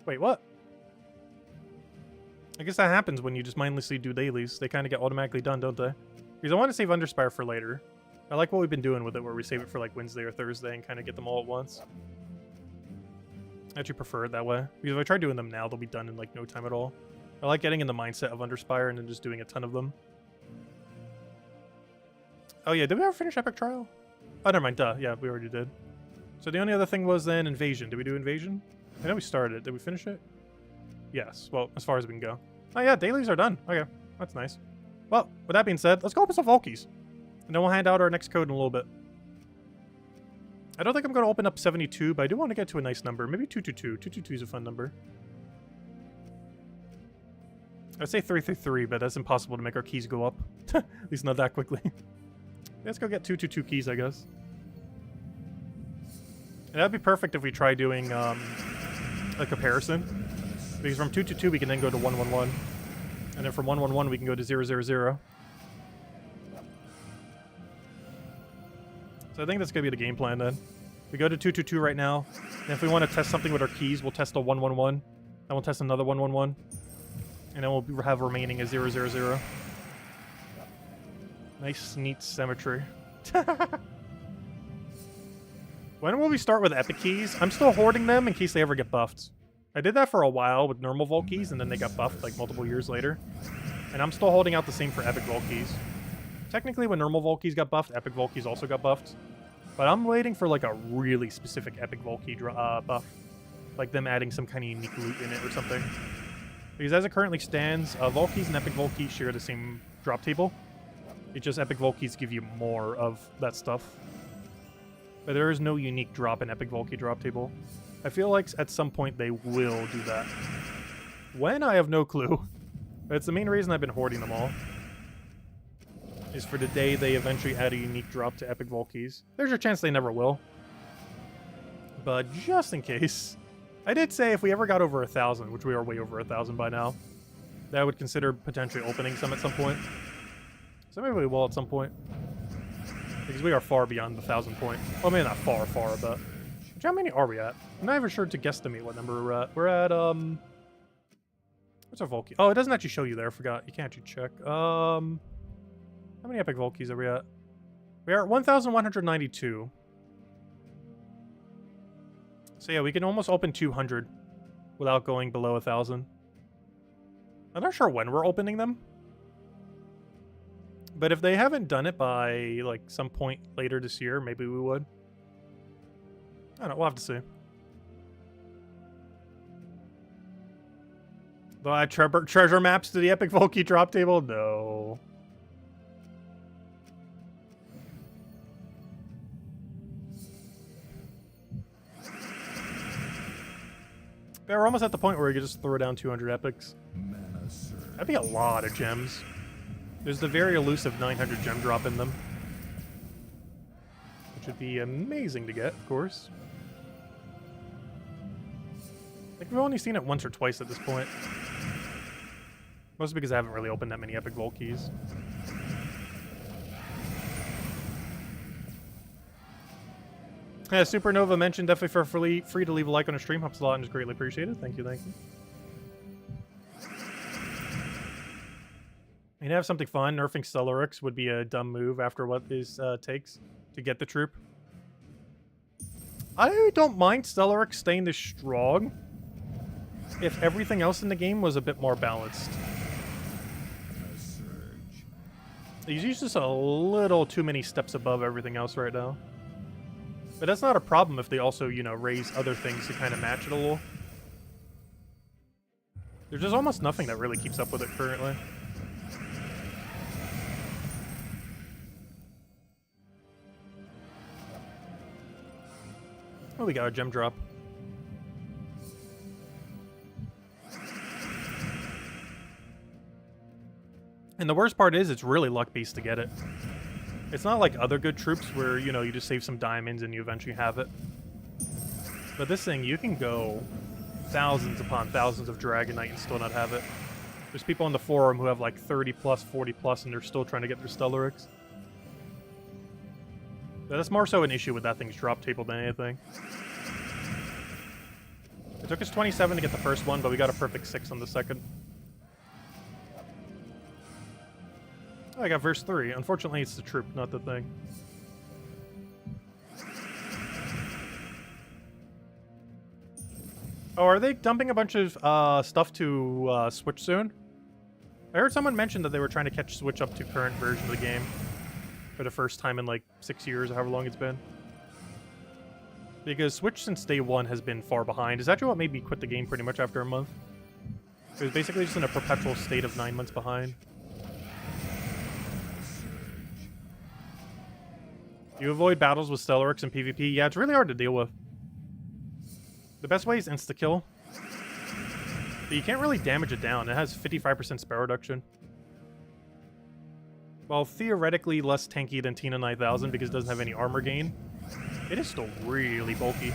Speaker 1: Wait, what? I guess that happens when you just mindlessly do dailies. They kind of get automatically done, don't they? Because I want to save Underspire for later. I like what we've been doing with it, where we save it for Wednesday or Thursday and kind of get them all at once. I actually prefer it that way. Because if I try doing them now, they'll be done in no time at all. I like getting in the mindset of Underspire and then just doing a ton of them. Oh yeah, did we ever finish Epic Trial? Oh, never mind, duh. Yeah, we already did. So the only other thing was then Invasion. Did we do Invasion? I know we started. Did we finish it? Yes. Well, as far as we can go. Oh yeah, dailies are done. Okay, that's nice. Well, with that being said, let's go open some Volkies. And then we'll hand out our next code in a little bit. I don't think I'm going to open up 72, but I do want to get to a nice number. Maybe 222. 222 is a fun number. I'd say 333, but that's impossible to make our keys go up. At least not that quickly. Let's go get 222 keys, I guess. And that'd be perfect if we try doing a comparison. Because from 222 we can then go to 111. And then from 111 we can go to 000. So I think that's going to be the game plan then. We go to 222 right now. And if we want to test something with our keys, we'll test a 111. Then we'll test another 111. And then we'll have remaining a 000. Nice, neat symmetry. When will we start with epic keys? I'm still hoarding them in case they ever get buffed. I did that for a while with normal vault keys, and then they got buffed multiple years later. And I'm still holding out the same for epic vault keys. Technically, when normal vault keys got buffed, epic vault keys also got buffed. But I'm waiting for a really specific epic vault key buff. Like them adding some kind of unique loot in it or something. Because as it currently stands, vault keys and epic vault keys share the same drop table. It's just epic vault keys give you more of that stuff. But there is no unique drop in epic vault key drop table. I feel like at some point they will do that. When? I have no clue. But it's the main reason I've been hoarding them all. Is for the day they eventually add a unique drop to epic vault keys. There's a chance they never will. But just in case. I did say if we ever got over 1,000, which we are way over 1,000 by now, that I would consider potentially opening some at some point. So maybe we will at some point. Because we are far beyond the 1,000 point. Well, maybe not far, but... How many are we at? I'm not even sure to guesstimate what number we're at. We're at, what's our vault key? Oh, it doesn't actually show you there. I forgot. You can't actually check. How many epic vault keys are we at? We are at 1,192. So yeah, we can almost open 200 without going below 1,000. I'm not sure when we're opening them. But if they haven't done it by, some point later this year, maybe we would. I don't know, we'll have to see. Do I add treasure maps to the epic vault key drop table? No. Yeah, we're almost at the point where we can just throw down 200 epics. That'd be a lot of gems. There's the very elusive 900 gem drop in them. Which would be amazing to get, of course. I think we've only seen it once or twice at this point. Mostly because I haven't really opened that many epic vault keys. Yeah, Supernova mentioned definitely for free to leave a like on a stream. Helps a lot and is greatly appreciated. Thank you, thank you. And have something fun. Nerfing Stellaryx would be a dumb move after what this takes to get the troop. I don't mind Stellaryx staying this strong if everything else in the game was a bit more balanced. He's just a little too many steps above everything else right now. But that's not a problem if they also, you know, raise other things to kind of match it a little. There's just almost nothing that really keeps up with it currently. Oh, we got a gem drop. And the worst part is it's really luck-based to get it. It's not like other good troops where, you know, you just save some diamonds and you eventually have it. But this thing, you can go thousands upon thousands of Dragonite and still not have it. There's people on the forum who have like 30 plus, 40 plus, and they're still trying to get their Stellaryx. That's more so an issue with that thing's drop table than anything. It took us 27 to get the first one, but we got a perfect 6 on the second. Oh, I got verse 3. Unfortunately, it's the troop, not the thing. Oh, are they dumping a bunch of stuff to Switch soon? I heard someone mention that they were trying to catch Switch up to current version of the game for the first time in like 6 years or however long it's been. Because Switch since day one has been far behind. Is actually what made me quit the game pretty much after a month. It was basically just in a perpetual state of 9 months behind. You avoid battles with Stellaryx and PvP. Yeah, it's really hard to deal with. The best way is insta-kill. But you can't really damage it down. It has 55% spell reduction. While theoretically less tanky than Tina 9000 because it doesn't have any armor gain, it is still really bulky.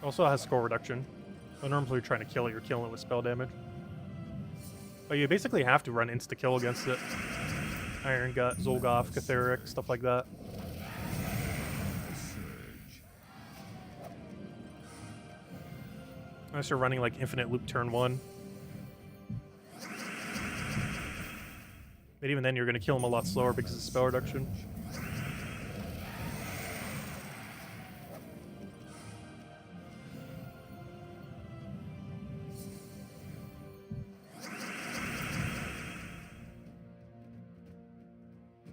Speaker 1: Also has score reduction. But normally you're trying to kill it, you're killing it with spell damage. But you basically have to run insta-kill against it. Iron Gut, Zolgoth, Catheric, stuff like that. Unless you're running like infinite loop turn 1. But even then you're going to kill him a lot slower because of spell reduction.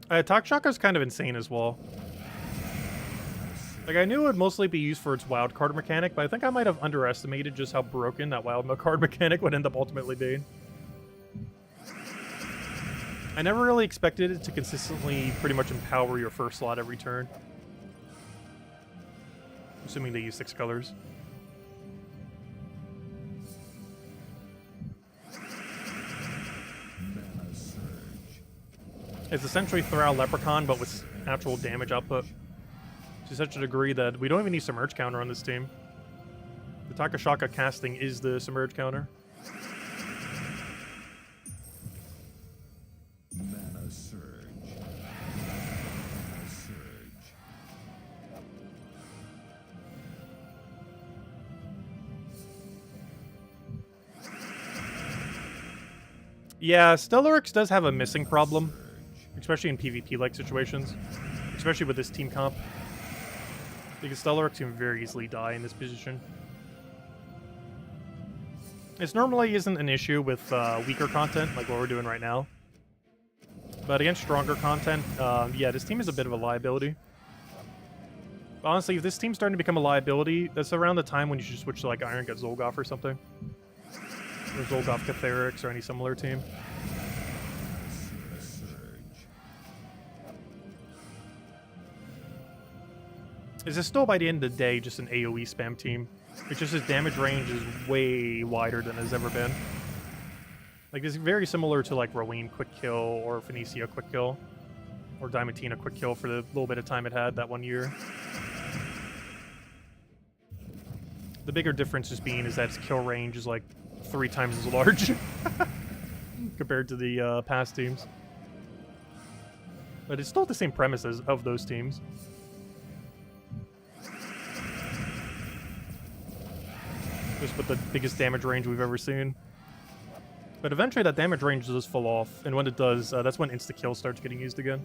Speaker 1: Takshaka is kind of insane as well. Like, I knew it would mostly be used for its wild card mechanic, but I think I might have underestimated just how broken that wild card mechanic would end up ultimately being. I never really expected it to consistently pretty much empower your first slot every turn. Assuming they use 6 colors. It's essentially Thrall Leprechaun, but with actual damage output. To such a degree that we don't even need Submerge counter on this team. The Takashaka casting is the Submerge counter.
Speaker 2: Mana surge. Mana surge.
Speaker 1: Yeah, Stellaryx does have a missing problem, especially in PvP-like situations, especially with this team comp. Because Stellaryx can very easily die in this position. This normally isn't an issue with weaker content, like what we're doing right now. But against stronger content, yeah, this team is a bit of a liability. But honestly, if this team's starting to become a liability, that's around the time when you should switch to like Iron Gut Zolgoth or something. Or Zolgoth Catheric or any similar team. Is it still, by the end of the day, just an AoE spam team? It's just his damage range is way wider than it's ever been. Like, it's very similar to, like, Rowene Quick Kill or Phoenicia Quick Kill. Or Diamantina Quick Kill for the little bit of time it had that one year. The bigger difference just being is that its kill range is, like, 3 times as large. Compared to the past teams. But it's still the same premises of those teams. Just with the biggest damage range we've ever seen. But eventually that damage range does fall off, and when it does, that's when insta-kill starts getting used again.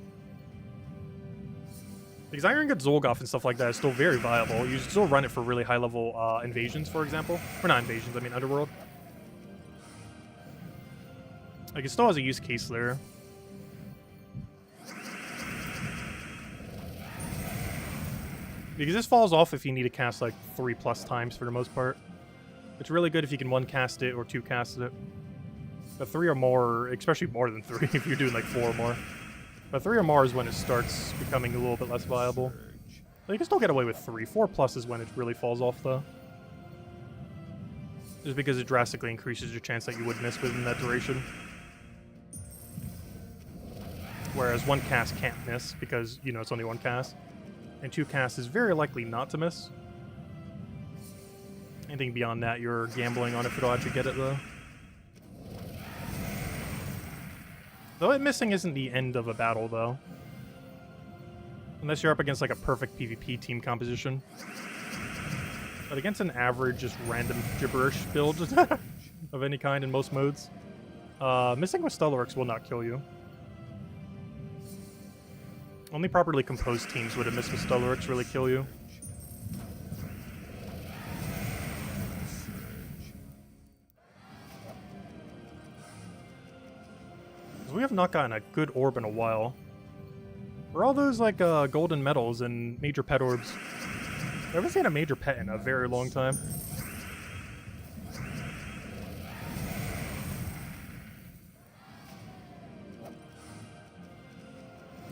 Speaker 1: Because Iron Gut Zolgoth and stuff like that is still very viable. You still run it for really high-level invasions, for example. Or not invasions, I mean Underworld. Like, it still has a use case there. Because this falls off if you need to cast, like, 3+ times for the most part. It's really good if you can 1-cast it or 2-cast it. But 3 or more, especially more than 3 if you're doing, like, 4 or more. But 3 or more is when it starts becoming a little bit less viable. But you can still get away with 3. 4+ is when it really falls off, though. Just because it drastically increases your chance that you would miss within that duration. Whereas 1 cast can't miss because, you know, it's only 1 cast. And 2 cast is very likely not to miss. Anything beyond that, you're gambling on if it'll actually get it, though. Though it missing isn't the end of a battle, though. Unless you're up against, like, a perfect PvP team composition. But against an average, just random gibberish build of any kind in most modes, missing with Stellaryx will not kill you. Only properly composed teams would a miss with Stellaryx really kill you. We have not gotten a good orb in a while. For all those, like, golden medals and major pet orbs, I haven't seen a major pet in a very long time.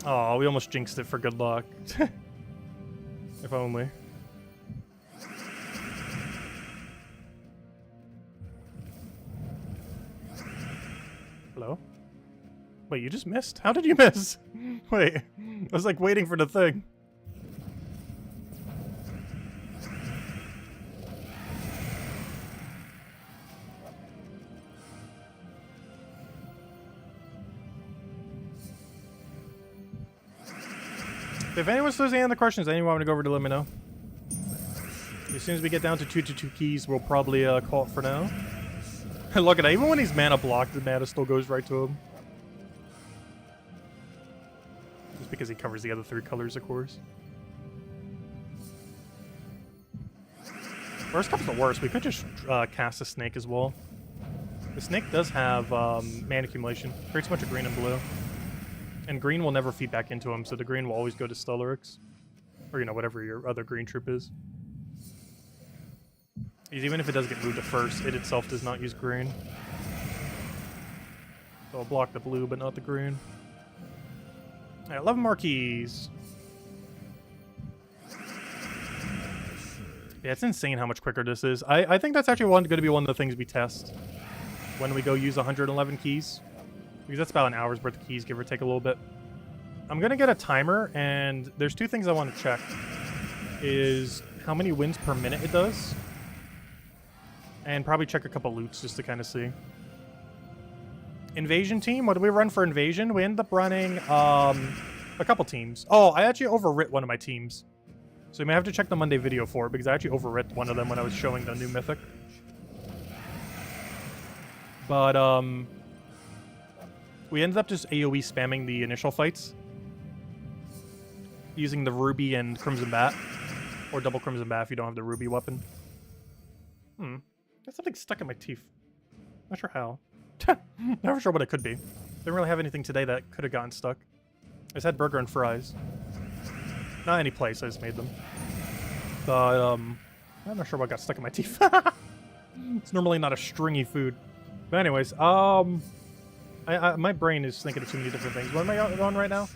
Speaker 1: Oh, we almost jinxed it for good luck. If only. Hello? Wait, you just missed? How did you miss? Wait, I was like waiting for the thing. If anyone still has any other questions, anyone want to go over to let me know. As soon as we get down to 2 keys, we'll probably call it for now. Look at that, even when he's mana blocked, the mana still goes right to him. Just because he covers the other 3 colors, of course. Worst comes to worst, we could just cast a snake as well. The snake does have mana accumulation. Creates a bunch of green and blue. And green will never feed back into him, so the green will always go to Stellaryx. Or, you know, whatever your other green troop is. Because even if it does get moved to first, it itself does not use green. So I'll block the blue, but not the green. Alright, 11 more keys. Yeah, it's insane how much quicker this is. I think that's actually going to be one of the things we test when we go use 111 keys. Because that's about an hour's worth of keys, give or take a little bit. I'm going to get a timer, and there's 2 things I want to check. Is how many wins per minute it does. And probably check a couple loots just to kind of see. Invasion team, what do we run for invasion? We end up running a couple teams. Oh, I actually overwrit one of my teams. So you may have to check the Monday video for it, because I actually overwrit one of them when I was showing the new Mythic. But, we ended up just AoE spamming the initial fights. Using the Ruby and Crimson Bat. Or double Crimson Bat if you don't have the Ruby weapon. Got something stuck in my teeth. Not sure how. Never sure what it could be. Didn't really have anything today that could have gotten stuck. I just had burger and fries. Not any place, I just made them. But, I'm not sure what got stuck in my teeth. It's normally not a stringy food. But anyways, my brain is thinking of too many different things. What am I on right now?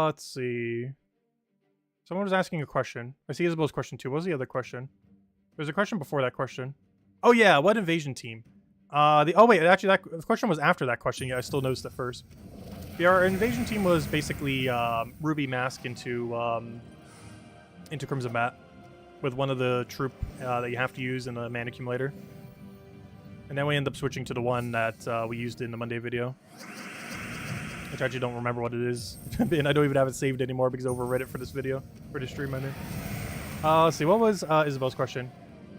Speaker 1: Let's see. Someone was asking a question. I see Isabel's question too. What was the other question? There's a question before that question. Oh yeah, what invasion team? Oh wait, actually the question was after that question. Yeah, I still noticed it first. Yeah, our invasion team was basically Ruby Mask into Crimson Bat with one of the troop that you have to use in the mana accumulator. And then we end up switching to the one that we used in the Monday video. Which I actually don't remember what it is. And I don't even have it saved anymore because I overread it for this video. For this stream, I mean. Let's see, what was Isabel's question?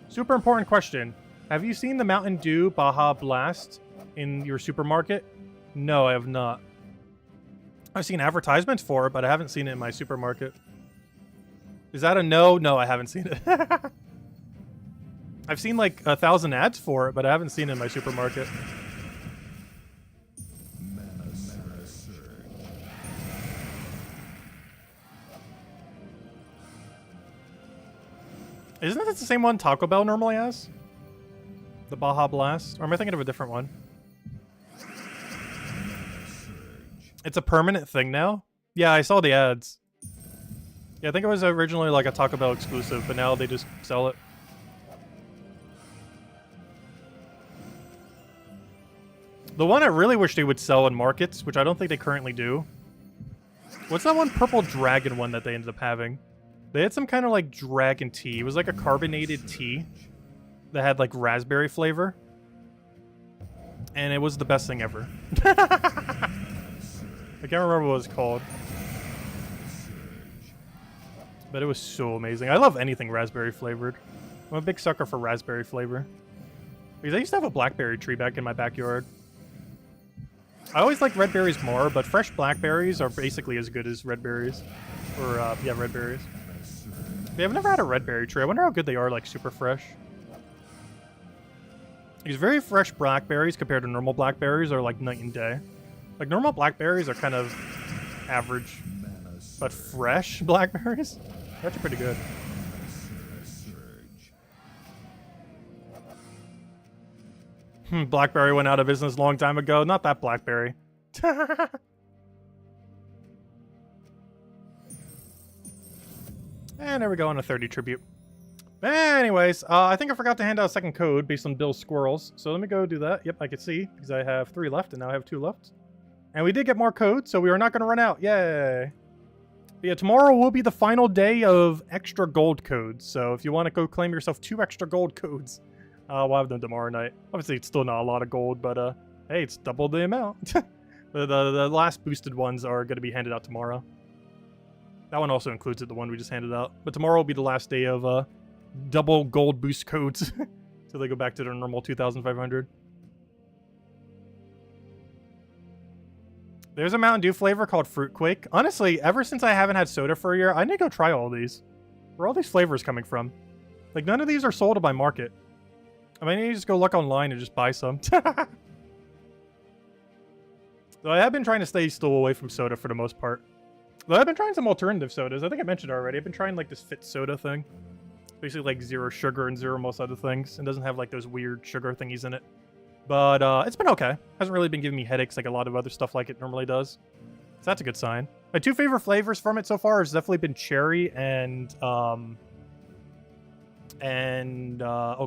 Speaker 1: Super important question. Have you seen the Mountain Dew Baja Blast in your supermarket? No, I have not. I've seen advertisements for it, but I haven't seen it in my supermarket. Is that a no? No, I haven't seen it. I've seen like 1,000 ads for it, but I haven't seen it in my supermarket.
Speaker 2: Mana surge.
Speaker 1: Isn't that the same one Taco Bell normally has? The Baja Blast? Or am I thinking of a different one? It's a permanent thing now? Yeah, I saw the ads. Yeah, I think it was originally like a Taco Bell exclusive, but now they just sell it. The one I really wish they would sell in markets, which I don't think they currently do. What's that one purple dragon one that they ended up having? They had some kind of like dragon tea. It was like a carbonated tea that had like raspberry flavor. And it was the best thing ever. I can't remember what it was called. But it was so amazing. I love anything raspberry flavored. I'm a big sucker for raspberry flavor. Because I used to have a blackberry tree back in my backyard. I always like red berries more, but fresh blackberries are basically as good as red berries. Or, yeah, red berries. Yeah, I've never had a red berry tree. I wonder how good they are, like, super fresh. These very fresh blackberries compared to normal blackberries are, like, night and day. Like, normal blackberries are kind of average. But fresh blackberries? They're actually pretty good. Blackberry went out of business a long time ago. Not that Blackberry. And there we go on a 30 tribute. Anyways, I think I forgot to hand out a second code based on Bill's squirrels. So let me go do that. Yep, I can see because I have 3 left and now I have 2 left. And we did get more codes, so we are not going to run out. Yay. But yeah, tomorrow will be the final day of extra gold codes. So if you want to go claim yourself 2 extra gold codes, we'll have them tomorrow night. Obviously, it's still not a lot of gold, but hey, it's double the amount. But the last boosted ones are going to be handed out tomorrow. That one also includes it, the one we just handed out. But tomorrow will be the last day of double gold boost codes. So they go back to their normal 2,500. There's a Mountain Dew flavor called Fruit Quake. Honestly, ever since I haven't had soda for a year, I need to go try all these. Where are all these flavors coming from? Like, none of these are sold by market. I mean, you just go look online and just buy some. Though I have been trying to stay still away from soda for the most part. Though I've been trying some alternative sodas. I think I mentioned already. I've been trying like this Fit soda thing. Basically like 0 sugar and 0 most other things. And doesn't have like those weird sugar thingies in it. But it's been okay. Hasn't really been giving me headaches like a lot of other stuff like it normally does. So that's a good sign. My 2 favorite flavors from it so far has definitely been cherry and oh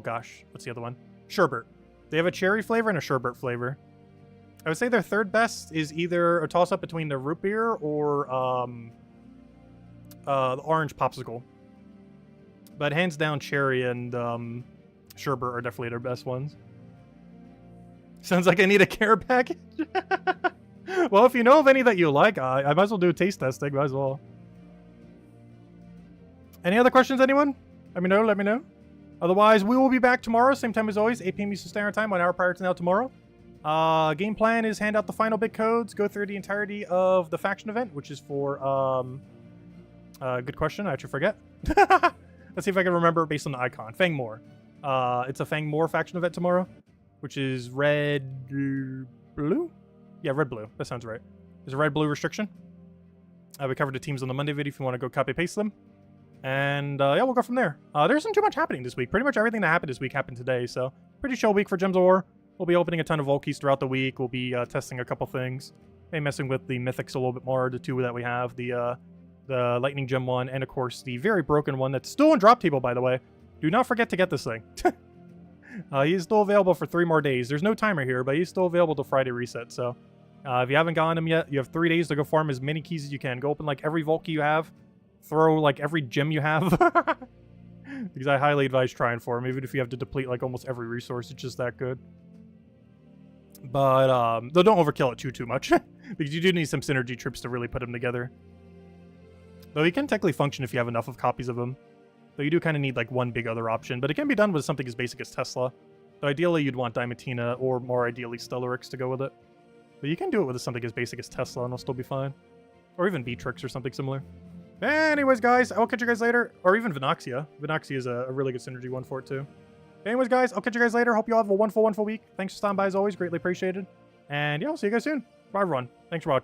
Speaker 1: gosh, what's the other one? Sherbet. They have a cherry flavor and a sherbet flavor. I would say their third best is either a toss-up between the root beer or the orange popsicle. But hands down, cherry and sherbet are definitely their best ones. Sounds like I need a care package. Well, if you know of any that you like, I might as well do a taste testing. Might as well. Any other questions, anyone? Let me know, let me know. Otherwise, we will be back tomorrow, same time as always, 8 p.m. Eastern Standard Time, 1 hour prior to now tomorrow. Game plan is hand out the final big codes, go through the entirety of the faction event, which is for, good question, I actually forget. Let's see if I can remember based on the icon. Fang Moor. It's a Fang Moor faction event tomorrow, which is red, blue? Yeah, red, blue. That sounds right. There's a red, blue restriction. We covered the teams on the Monday video if you want to go copy paste them. And yeah, we'll go from there. There isn't too much happening this week. Pretty much everything that happened this week happened today, so pretty chill week for Gems of War. We'll be opening a ton of Vault keys throughout the week. We'll be testing a couple things. Maybe messing with the Mythics a little bit more, the 2 that we have. The Lightning Gem one, and of course the very broken one that's still on drop table, by the way. Do not forget to get this thing. He's still available for 3 more days. There's no timer here, but he's still available till Friday reset, so if you haven't gotten him yet, you have 3 days to go farm as many keys as you can. Go open like every Vault key you have. Throw like every gem you have. Because I highly advise trying for him, even if you have to deplete like almost every resource. It's just that good. But though don't overkill it too much. Because you do need some synergy troops to really put them together. Though he can technically function if you have enough of copies of him. Though you do kind of need like one big other option. But it can be done with something as basic as Tesla. But ideally, you'd want Diamantina or more ideally Stellarix to go with it. But you can do it with something as basic as Tesla and it'll still be fine. Or even Beatrix or something similar. Anyways, guys, I'll catch you guys later. Or even Vinoxia. Vinoxia is a really good synergy one for it, too. Anyways, guys, I'll catch you guys later. Hope you all have a wonderful week. Thanks for stopping by, as always. Greatly appreciated. And yeah, I'll see you guys soon. Bye, everyone. Thanks for watching.